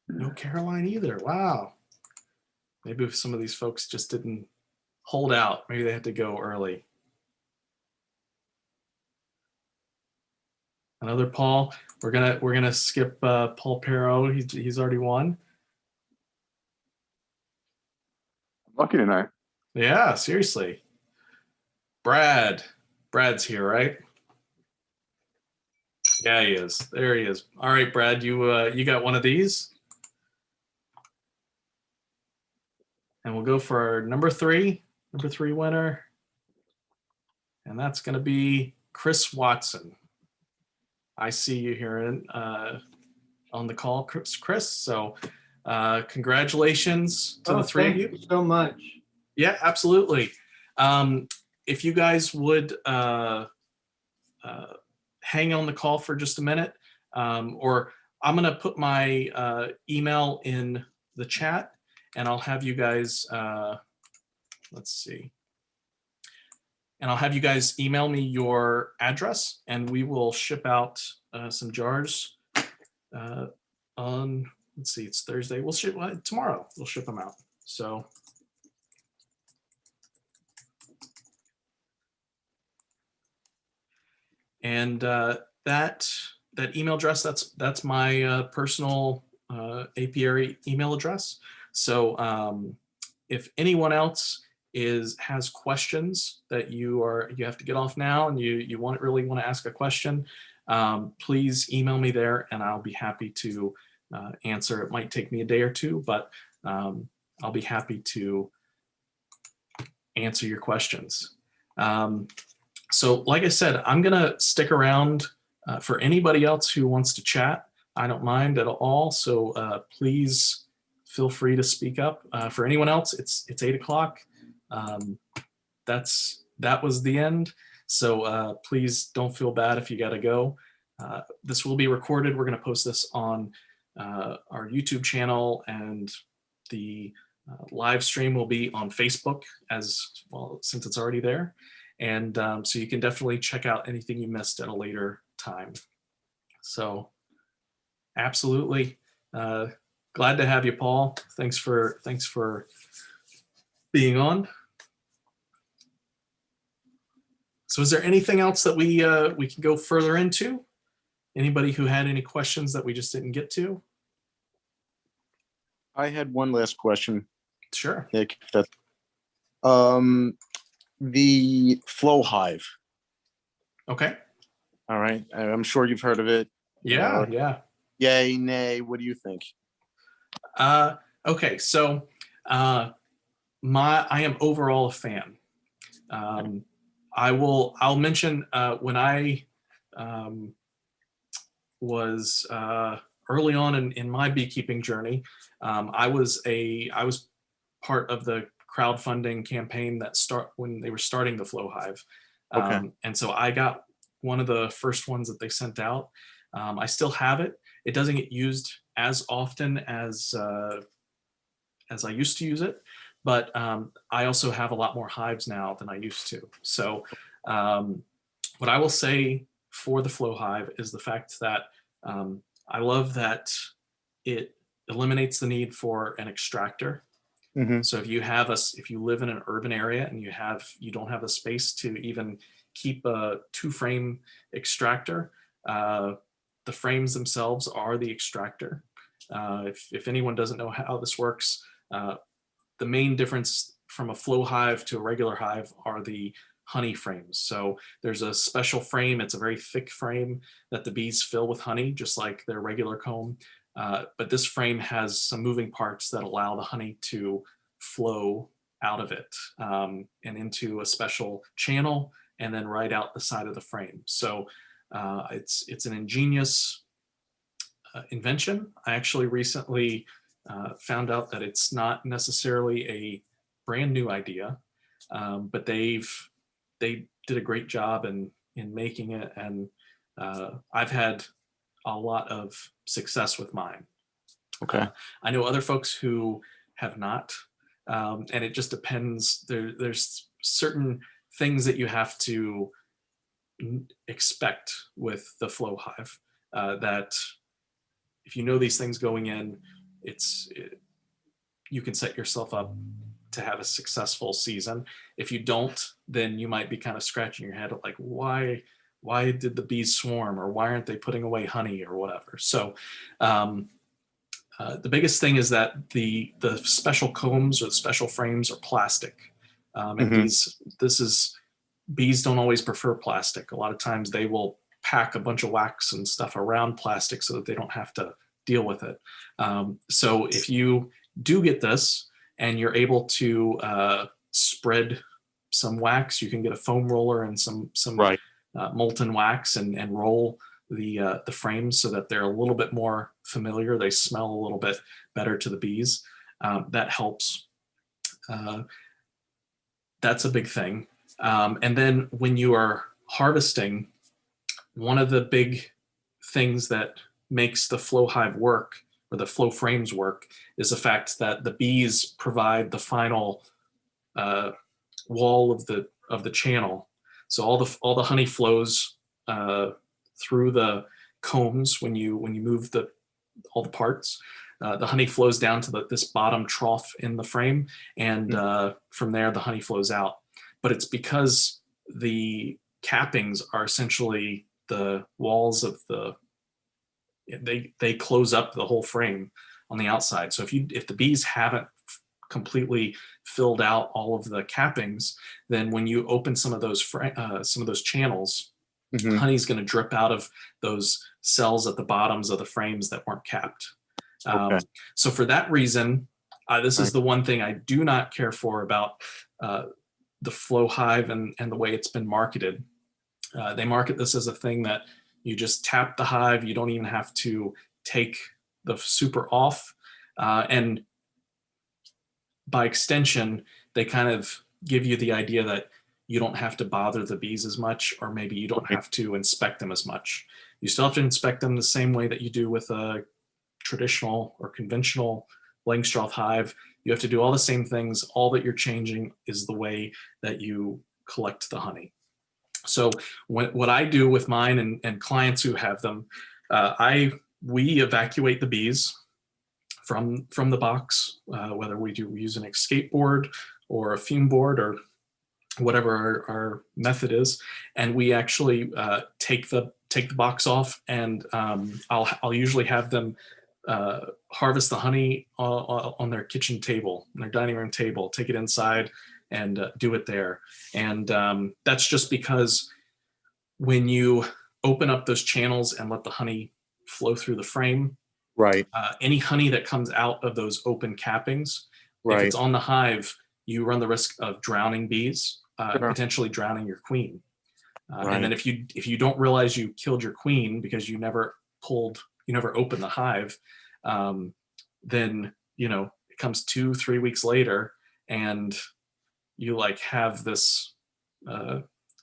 A: No Caroline either. Wow. Maybe if some of these folks just didn't hold out, maybe they had to go early. Another Paul. We're gonna skip Paul Pero. He's already won.
D: Lucky tonight.
A: Yeah, seriously. Brad's here, right? Yeah, he is. There he is. All right, Brad, you got one of these. And we'll go for our number three winner. And that's going to be Chris Watson. I see you here on the call, Chris. So congratulations to the 3 of you.
C: Thank you so much.
A: Yeah, absolutely. If you guys would hang on the call for just a minute, or I'm going to put my email in the chat, and I'll have you guys, let's see. And I'll have you guys email me your address, and we will ship out some jars on, let's see, it's Thursday. We'll ship tomorrow. We'll ship them out. So. And that email address, that's my personal apiary email address. So if anyone else has questions that you have to get off now, and you really want to ask a question, please email me there, and I'll be happy to answer. It might take me a day or two, but I'll be happy to answer your questions. So like I said, I'm going to stick around for anybody else who wants to chat. I don't mind at all. So please feel free to speak up. For anyone else, it's 8 o'clock. That was the end. So please don't feel bad if you got to go. This will be recorded. We're going to post this on our YouTube channel, and the live stream will be on Facebook as well, since it's already there. And so you can definitely check out anything you missed at a later time. So absolutely. Glad to have you, Paul. Thanks for being on. So is there anything else that we can go further into? Anybody who had any questions that we just didn't get to?
F: I had one last question,
A: Sure.
F: Nick. The Flow Hive.
A: Okay.
F: All right. I'm sure you've heard of it.
A: Yeah, yeah.
F: Yay, nay, what do you think?
A: Okay, so I am overall a fan. I'll mention when I was early on in my beekeeping journey, I was part of the crowdfunding campaign that when they were starting the Flow Hive.
F: Okay.
A: And so I got one of the first ones that they sent out. I still have it. It doesn't get used as often as I used to use it, but I also have a lot more hives now than I used to. So what I will say for the Flow Hive is the fact that I love that it eliminates the need for an extractor.
F: Mm-hmm.
A: So if you live in an urban area and you don't have the space to even keep a 2-frame extractor, the frames themselves are the extractor. If anyone doesn't know how this works, the main difference from a Flow Hive to a regular hive are the honey frames. So there's a special frame. It's a very thick frame that the bees fill with honey, just like their regular comb. But this frame has some moving parts that allow the honey to flow out of it and into a special channel and then right out the side of the frame. So it's an ingenious invention. I actually recently found out that it's not necessarily a brand new idea, but they did a great job in making it, and I've had a lot of success with mine.
F: Okay.
A: I know other folks who have not, and it just depends. There's certain things that you have to expect with the Flow Hive that if you know these things going in, you can set yourself up to have a successful season. If you don't, then you might be kind of scratching your head like, why did the bees swarm, or why aren't they putting away honey, or whatever. So the biggest thing is that the special combs or the special frames are plastic. And bees don't always prefer plastic. A lot of times they will pack a bunch of wax and stuff around plastic so that they don't have to deal with it. So if you do get this and you're able to spread some wax, you can get a foam roller and some
F: Right.
A: Molten wax and roll the frames so that they're a little bit more familiar. They smell a little bit better to the bees. That helps. That's a big thing. And then when you are harvesting, one of the big things that makes the Flow Hive work, or the Flow frames work, is the fact that the bees provide the final wall of the channel. So all the honey flows through the combs when you move all the parts. The honey flows down to this bottom trough in the frame, and from there the honey flows out. But it's because the cappings are essentially the walls of they close up the whole frame on the outside. So if the bees haven't completely filled out all of the cappings, then when you open some of those channels, honey's going to drip out of those cells at the bottoms of the frames that weren't capped.
F: Okay.
A: So for that reason, this is the one thing I do not care for about the Flow Hive and the way it's been marketed. They market this as a thing that you just tap the hive. You don't even have to take the super off. And by extension, they kind of give you the idea that you don't have to bother the bees as much, or maybe you don't have to inspect them as much. You still have to inspect them the same way that you do with a traditional or conventional Langstroth hive. You have to do all the same things. All that you're changing is the way that you collect the honey. So what I do with mine and clients who have them, we evacuate the bees from the box, whether we use an escape board or a fume board or whatever our method is, and we actually take the box off, and I'll usually have them harvest the honey on their kitchen table, their dining room table, take it inside and do it there. And that's just because when you open up those channels and let the honey flow through the frame,
F: Right.
A: Any honey that comes out of those open cappings, if it's on the hive, you run the risk of drowning bees, potentially drowning your queen. And then if you don't realize you killed your queen because you never pulled never open the hive, then, it comes 2-3 weeks later and you like have this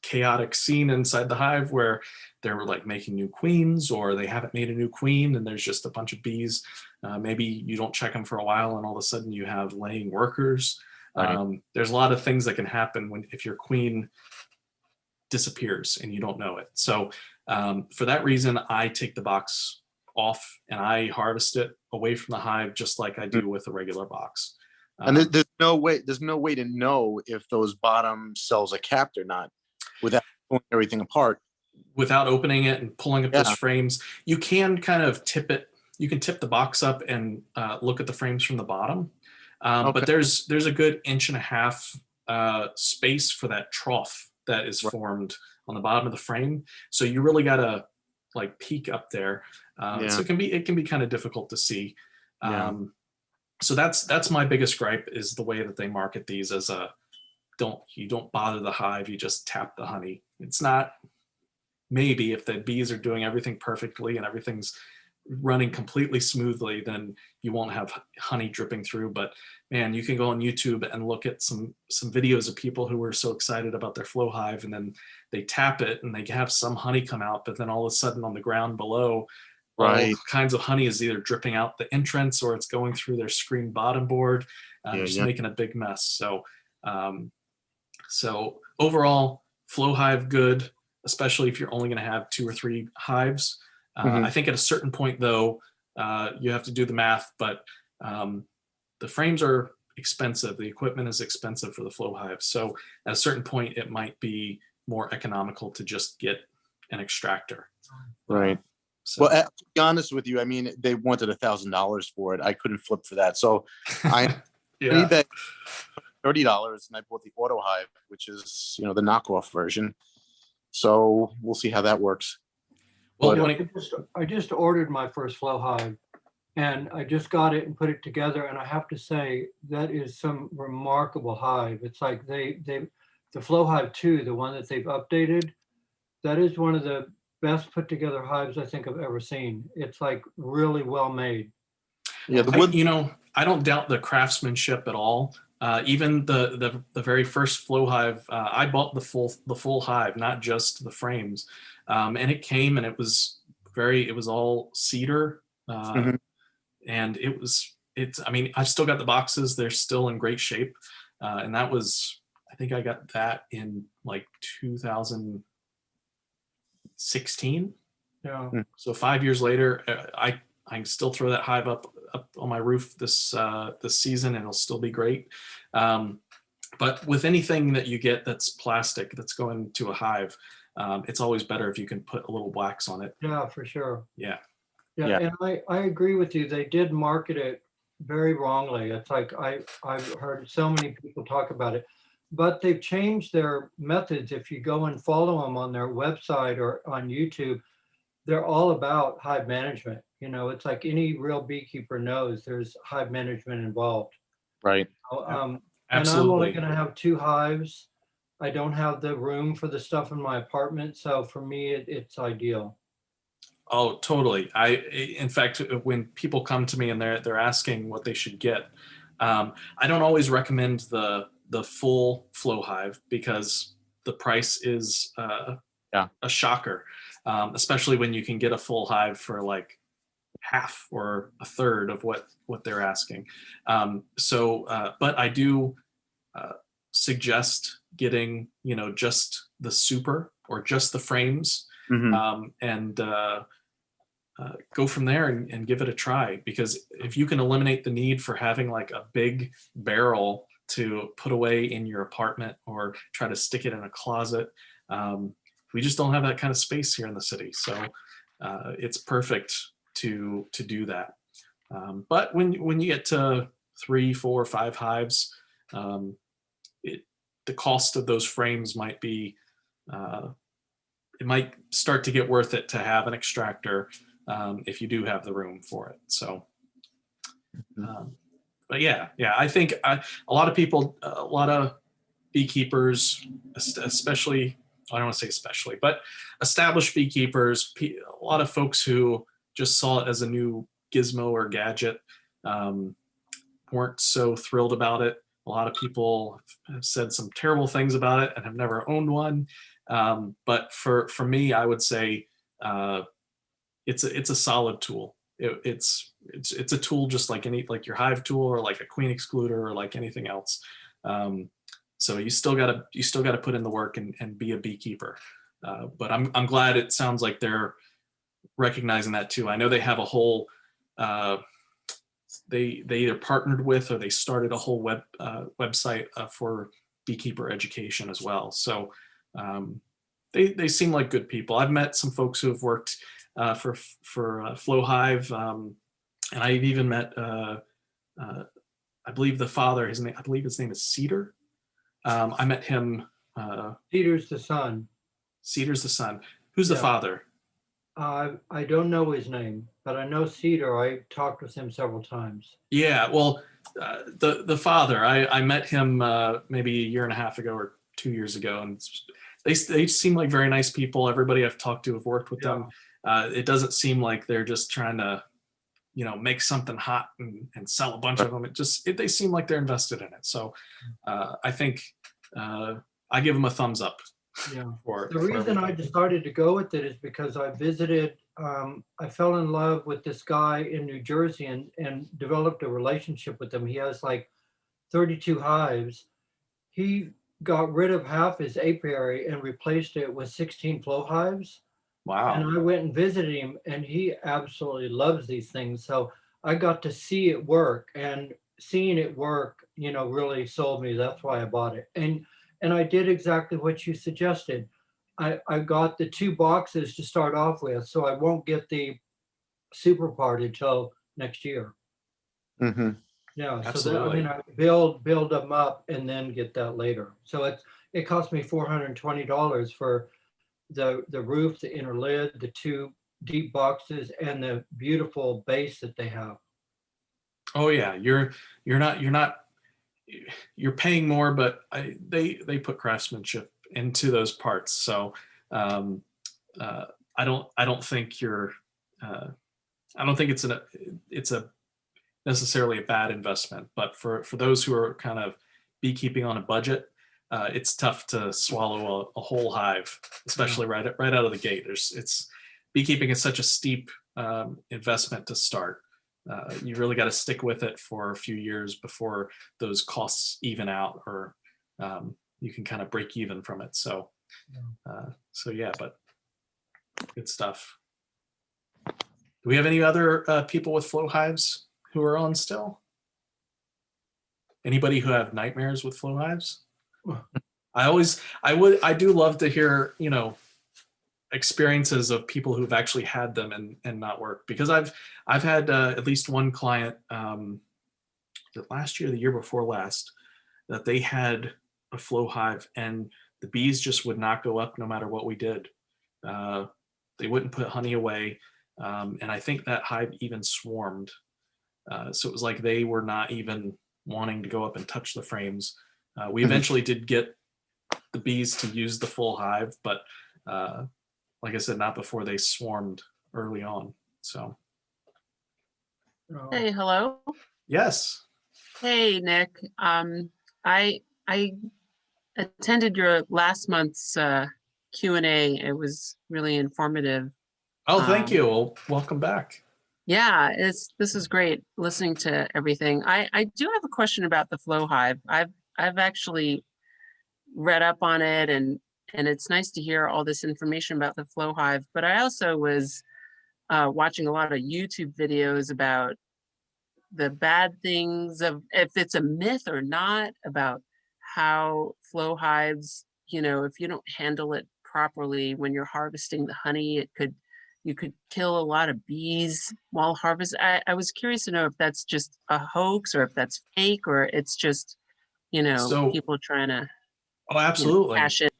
A: chaotic scene inside the hive where they're like making new queens, or they haven't made a new queen and there's just a bunch of bees. Maybe you don't check them for a while and all of a sudden you have laying workers.
F: Right.
A: There's a lot of things that can happen if your queen disappears and you don't know it. So for that reason, I take the box off and I harvest it away from the hive just like I do with a regular box.
F: And there's no way to know if those bottom cells are capped or not without pulling everything apart.
A: Without opening it and pulling up those
F: Yeah.
A: frames, you can kind of tip it. You can tip the box up and look at the frames from the bottom.
F: Okay.
A: But there's a good 1.5 inch space for that trough that is
F: Right.
A: formed on the bottom of the frame. So you really gotta like peek up there.
F: Yeah.
A: So it can be kind of difficult to see.
F: Yeah.
A: So that's my biggest gripe, is the way that they market these as you don't bother the hive, you just tap the honey. It's not, maybe if the bees are doing everything perfectly and everything's running completely smoothly, then you won't have honey dripping through. But man, you can go on YouTube and look at some videos of people who were so excited about their Flow Hive, and then they tap it and they have some honey come out, but then all of a sudden on the ground below,
F: Right.
A: all kinds of honey is either dripping out the entrance or it's going through their screen bottom board,
F: Yeah,
A: just
F: yeah.
A: making a big mess. So so overall, Flow Hive good, especially if you're only going to have 2 or 3 hives.
F: Mhm.
A: I think at a certain point, though, you have to do the math, but the frames are expensive. The equipment is expensive for the Flow Hive. So at a certain point, it might be more economical to just get an extractor.
F: Right.
A: So,
F: Well, to be honest with you, I mean, they wanted $1,000 for it. I couldn't flip for that. So I
A: yeah.
F: need that $30, and I bought the Auto Hive, which is, the knockoff version. So we'll see how that works.
A: Well,
F: But,
A: when it,
C: I just ordered my first Flow Hive, and I just got it and put it together, and I have to say that is some remarkable hive. It's like the Flow Hive 2, the one that they've updated, that is one of the best put together hives I think I've ever seen. It's like really well made.
F: yeah, the wood.
A: I don't doubt the craftsmanship at all. Even the very first Flow Hive, I bought the full hive, not just the frames, and it came and it was all cedar,
F: Mhm.
A: and I mean, I've still got the boxes; they're still in great shape, and I think I got that in like 2016.
C: Yeah.
A: So 5 years later, I can still throw that hive up on my roof this season, and it'll still be great. But with anything that you get that's plastic that's going to a hive, it's always better if you can put a little wax on it.
C: Yeah, for sure.
A: Yeah.
C: Yeah,
F: Yeah.
C: and I agree with you. They did market it very wrongly. It's like I've heard so many people talk about it, but they've changed their methods. If you go and follow them on their website or on YouTube, they're all about hive management. It's like any real beekeeper knows there's hive management involved.
F: Right.
C: So, and I'm only
A: Absolutely.
C: going to have 2 hives. I don't have the room for the stuff in my apartment, so for me, it's ideal.
A: Oh, totally. In fact, when people come to me and they're asking what they should get, I don't always recommend the full Flow Hive because the price is
F: Yeah.
A: a shocker, especially when you can get a full hive for like half or a third of what they're asking. But I do suggest getting just the super or just the frames,
F: Mhm.
A: and go from there and give it a try, because if you can eliminate the need for having like a big barrel to put away in your apartment or try to stick it in a closet, we just don't have that kind of space here in the city. So it's perfect to do that. But when you get to 3, 4, 5 hives, the cost of those frames might be, it might start to get worth it to have an extractor if you do have the room for it. So, but yeah, I think a lot of people, a lot of beekeepers, especially, I don't want to say especially, but established beekeepers, a lot of folks who just saw it as a new gizmo or gadget weren't so thrilled about it. A lot of people have said some terrible things about it and have never owned one. But for me, I would say it's a solid tool. It's a tool just like your hive tool or like a queen excluder or like anything else. So you still gotta put in the work and be a beekeeper. But I'm glad it sounds like they're recognizing that too. I know they have a whole they either partnered with or they started a whole website for beekeeper education as well. So they seem like good people. I've met some folks who have worked for Flow Hive, and I've even met I believe the father. I believe his name is Cedar. I met him.
C: Peter's the son.
A: Cedar's the son. Who's the
C: Yeah.
A: father?
C: I don't know his name, but I know Cedar. I talked with him several times.
A: Yeah, well, the father, I met him maybe a year and a half ago or 2 years ago, and they seem like very nice people. Everybody I've talked to have worked with them. It doesn't seem like they're just trying to, make something hot and sell a bunch of them. They seem like they're invested in it. So I think I give them a thumbs up.
C: Yeah.
A: For
C: The reason I decided to go with it is because I visited, I fell in love with this guy in New Jersey and developed a relationship with him. He has like 32 hives. He got rid of half his apiary and replaced it with 16 flow hives.
A: Wow.
C: And I went and visited him, and he absolutely loves these things. So I got to see it work, and seeing it work, really sold me. That's why I bought it. And I did exactly what you suggested. I got the 2 boxes to start off with, so I won't get the super part until next year.
F: Mm-hmm.
C: Yeah,
A: Absolutely.
C: I build them up and then get that later. So it cost me $420 for the roof, the inner lid, the 2 deep boxes, and the beautiful base that they have.
A: Oh yeah, you're paying more, but they put craftsmanship into those parts. So I don't think I don't think it's a necessarily a bad investment. But for those who are kind of beekeeping on a budget, it's tough to swallow a whole hive, especially right out of the gate. Beekeeping is such a steep investment to start. You really got to stick with it for a few years before those costs even out, or you can kind of break even from it. So yeah, but good stuff. Do we have any other people with flow hives who are on still? Anybody who have nightmares with flow hives? I do love to hear, experiences of people who've actually had them and not work, because I've had at least one client last year, the year before last, that they had a flow hive and the bees just would not go up no matter what we did. They wouldn't put honey away, and I think that hive even swarmed. So it was like they were not even wanting to go up and touch the frames. We eventually did get the bees to use the full hive, but like I said, not before they swarmed early on. So.
G: Hey, hello.
A: Yes.
G: Hey, Nick. I attended your last month's Q&A. It was really informative.
A: Oh, thank you. Well, welcome back.
G: Yeah, this is great listening to everything. I do have a question about the Flow Hive. I've actually read up on it, and it's nice to hear all this information about the Flow Hive. But I also was watching a lot of YouTube videos about the bad things of, if it's a myth or not, about how flow hives, if you don't handle it properly when you're harvesting the honey, you could kill a lot of bees while harvest. I was curious to know if that's just a hoax, or if that's fake, or it's just,
A: So,
G: people trying to
A: absolutely.
G: cash it.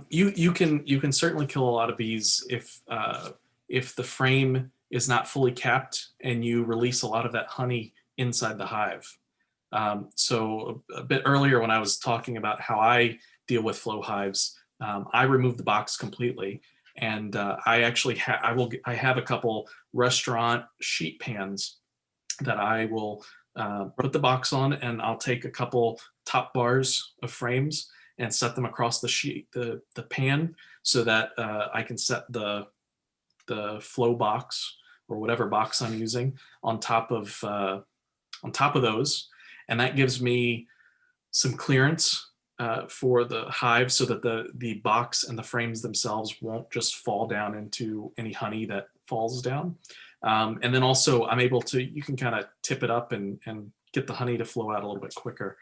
A: You can certainly kill a lot of bees if the frame is not fully capped and you release a lot of that honey inside the hive. So a bit earlier when I was talking about how I deal with flow hives, I remove the box completely. And I actually I have a couple restaurant sheet pans that I will put the box on, and I'll take a couple top bars of frames and set them across the sheet, the pan, so that I can set the flow box or whatever box I'm using on top of those, and that gives me some clearance for the hive, so that the box and the frames themselves won't just fall down into any honey that falls down. And then also I'm able to, you can kind of tip it up and get the honey to flow out a little bit quicker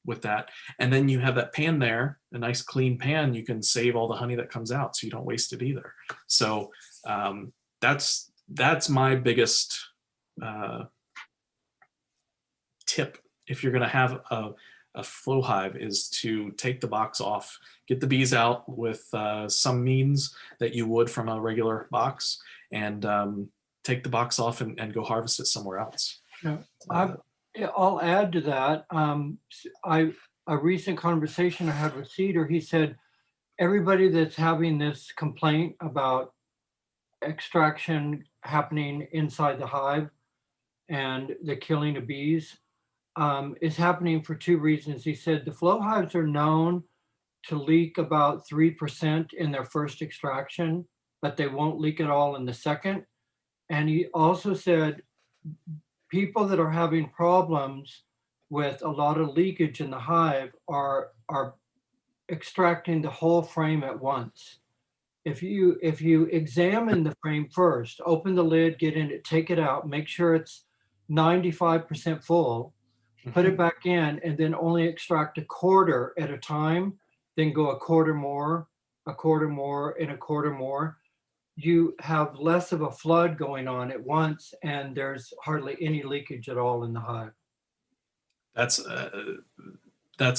A: with that. And then you have that pan there, a nice clean pan, you can save all the honey that comes out, so you don't waste it either. So that's my biggest tip if you're going to have a flow hive, is to take the box off, get the bees out with some means that you would from a regular box, and take the box off and go harvest it somewhere else.
C: Yeah, I'll add to that. A recent conversation I had with Cedar, he said, everybody that's having this complaint about extraction happening inside the hive and the killing of bees is happening for two reasons. He said the flow hives are known to leak about 3% in their first extraction, but they won't leak at all in the second. And he also said people that are having problems with a lot of leakage in the hive are extracting the whole frame at once. If you examine the frame first, open the lid, get in it, take it out, make sure it's 95% full, put it back in, and then only extract a quarter at a time, then go a quarter more, and a quarter more. You have less of a flood going on at once, and there's hardly any leakage at all in the hive.
A: That's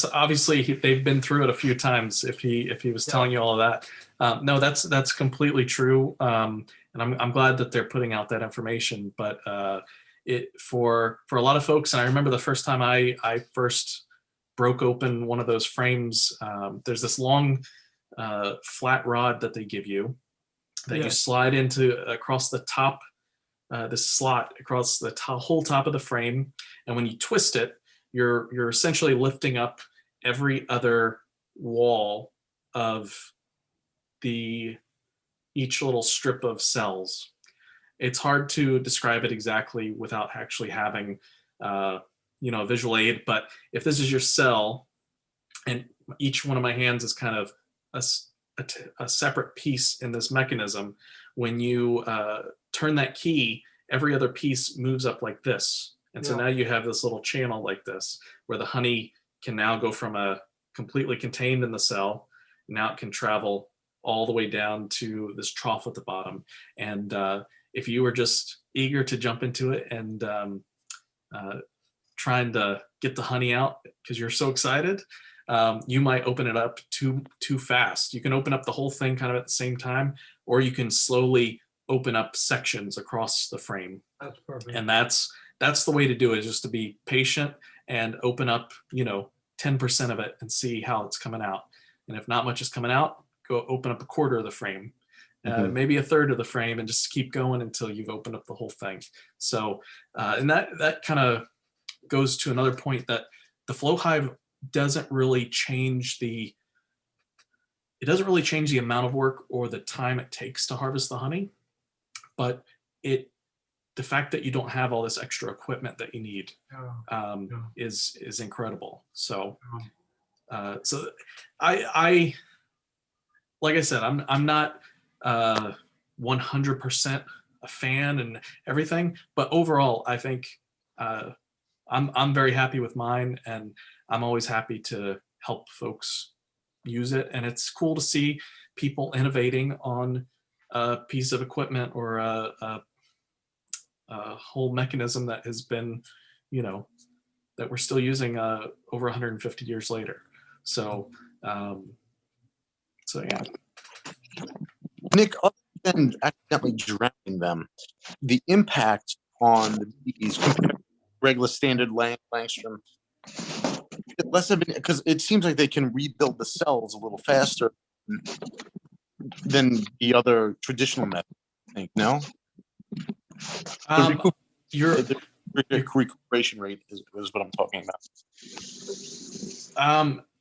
A: obviously they've been through it a few times. If he was telling you all of that, no, that's completely true. And I'm glad that they're putting out that information. But it for a lot of folks, and I remember the first time I first broke open one of those frames. There's this long flat rod that they give you that you slide into across the top, this slot across the whole top of the frame, and when you twist it, you're essentially lifting up every other wall of each little strip of cells. It's hard to describe it exactly without actually having a visual aid, but if this is your cell and each one of my hands is kind of a separate piece in this mechanism, when you turn that key, every other piece moves up like this. And so now you have this little channel like this, where the honey can now go from a completely contained in the cell, now it can travel all the way down to this trough at the bottom. And if you were just eager to jump into it and trying to get the honey out because you're so excited, you might open it up too fast. You can open up the whole thing kind of at the same time, or you can slowly open up sections across the frame.
C: That's perfect.
A: And that's the way to do it, is just to be patient and open up 10% of it and see how it's coming out. And if not much is coming out, go open up a quarter of the frame, maybe a third of the frame, and just keep going until you've opened up the whole thing. So and that kind of goes to another point, that the flow hive doesn't really change the amount of work or the time it takes to harvest the honey, but the fact that you don't have all this extra equipment that you need is incredible. So so I like I said, I'm not 100% a fan and everything, but overall I think I'm very happy with mine, and I'm always happy to help folks use it. And it's cool to see people innovating on a piece of equipment or a whole mechanism that has been, that we're still using over 150 years later. So, yeah.
F: Nick, other than accidentally drowning them, the impact on the bees compared to regular standard Langstrom, less of it, because it seems like they can rebuild the cells a little faster than the other traditional method, I think, no?
A: Um, you're,
F: The recuperation rate is what I'm talking about.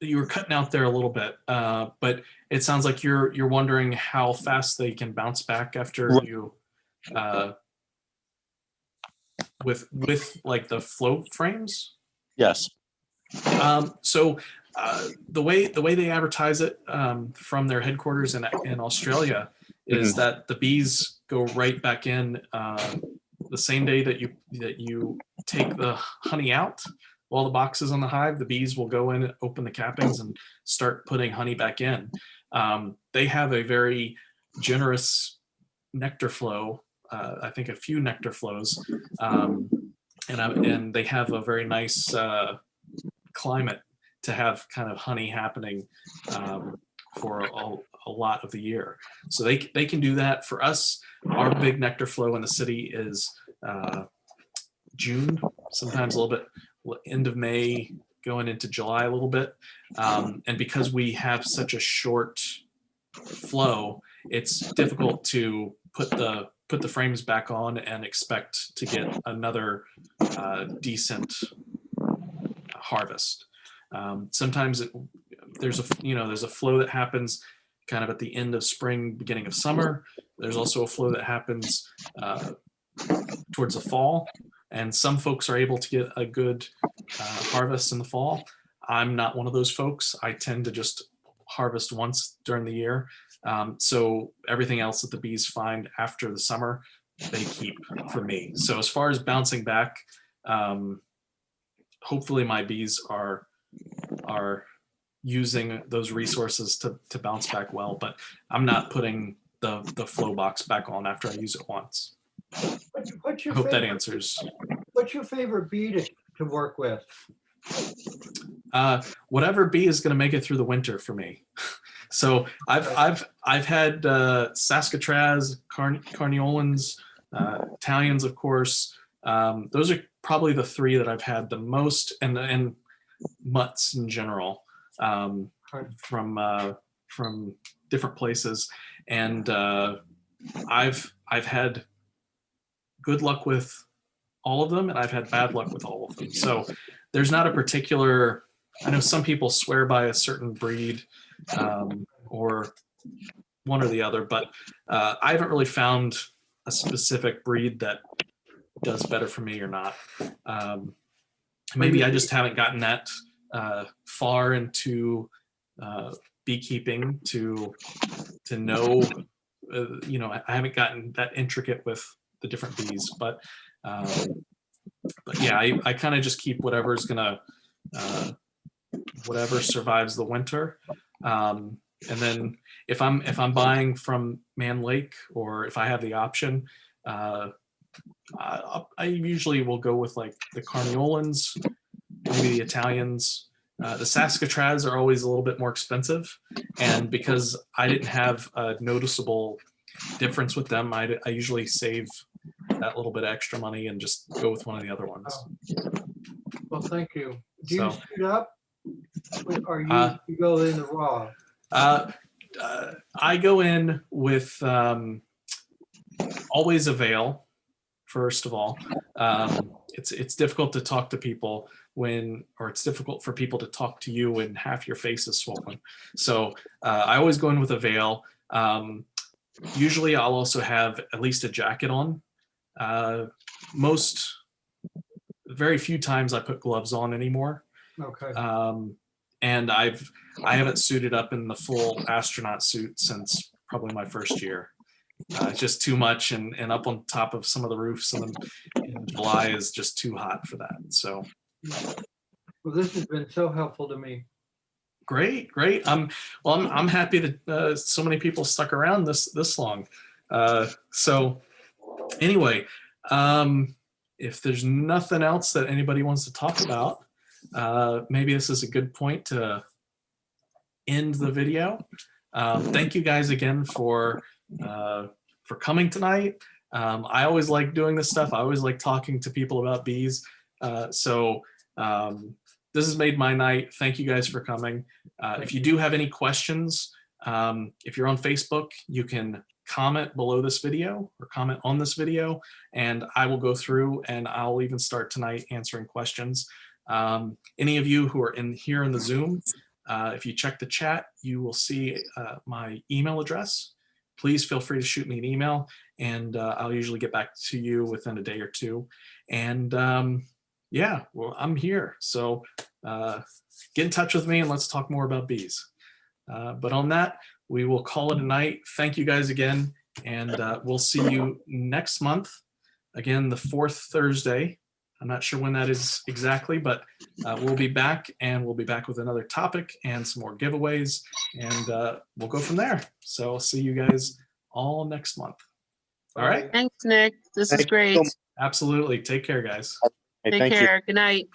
A: you were cutting out there a little bit, but it sounds like you're wondering how fast they can bounce back after
F: Right.
A: you, with like the flow frames.
F: Yes.
A: So the way they advertise it from their headquarters in Australia is that the bees go right back in the same day that you take the honey out. While the box is on the hive, the bees will go in, open the cappings, and start putting honey back in. They have a very generous nectar flow. I think a few nectar flows, and they have a very nice climate to have kind of honey happening for a lot of the year. So they can do that. For us, our big nectar flow in the city is June, sometimes a little bit end of May, going into July a little bit. And because we have such a short flow, it's difficult to put the frames back on and expect to get another decent harvest. Sometimes there's a flow that happens kind of at the end of spring, beginning of summer. There's also a flow that happens towards the fall, and some folks are able to get a good harvest in the fall. I'm not one of those folks. I tend to just harvest once during the year. So everything else that the bees find after the summer, they keep for me. So as far as bouncing back, hopefully my bees are using those resources to bounce back well, but I'm not putting the flow box back on after I use it once.
C: What's your
A: I hope that
C: favorite-
A: answers.
C: What's your favorite bee to work with?
A: Whatever bee is going to make it through the winter for me. So I've had Saskatraz, Carniolans, Italians, of course. Those are probably the three that I've had the most, and mutts in general, from different places. And I've had good luck with all of them, and I've had bad luck with all of them. So there's not a particular, I know some people swear by a certain breed or one or the other, but I haven't really found a specific breed that does better for me or not. Maybe I just haven't gotten that far into beekeeping to know, I haven't gotten that intricate with the different bees, but yeah, I kind of just keep whatever's gonna, whatever survives the winter. And then if I'm buying from Man Lake, or if I have the option, I usually will go with like the Carniolans, maybe the Italians. The Saskatraz are always a little bit more expensive, and because I didn't have a noticeable difference with them, I usually save that little bit of extra money and just go with one of the other ones.
C: Well, thank you. Do you
A: So,
C: suit up, or you go in the raw?
A: I go in with always a veil, first of all. It's difficult to talk to people or it's difficult for people to talk to you when half your face is swollen. So I always go in with a veil. Usually I'll also have at least a jacket on. Very few times I put gloves on anymore.
C: Okay.
A: And I haven't suited up in the full astronaut suit since probably my first year. It's just too much, and up on top of some of the roofs in July is just too hot for that. So,
C: Well, this has been so helpful to me.
A: great. I'm happy that so many people stuck around this long. So anyway, if there's nothing else that anybody wants to talk about, maybe this is a good point to end the video. Thank you guys again for coming tonight. I always like doing this stuff. I always like talking to people about bees. So this has made my night. Thank you guys for coming. If you do have any questions, If you're on Facebook, you can comment below this video or comment on this video, and I will go through and I'll even start tonight answering questions. Any of you who are in here in the Zoom, if you check the chat, you will see my email address. Please feel free to shoot me an email, and I'll usually get back to you within a day or two. And yeah, well, I'm here. So get in touch with me and let's talk more about bees. But on that, we will call it a night. Thank you guys again. And we'll see you next month. Again, the 4th Thursday. I'm not sure when that is exactly, but we'll be back, and we'll be back with another topic and some more giveaways, and we'll go from there. So I'll see you guys all next month. All right.
G: Thanks, Nick. This is
F: Thank you
G: great.
F: so much.
A: Absolutely. Take care, guys.
F: Hey,
G: Take
F: thank you.
G: care. Good night.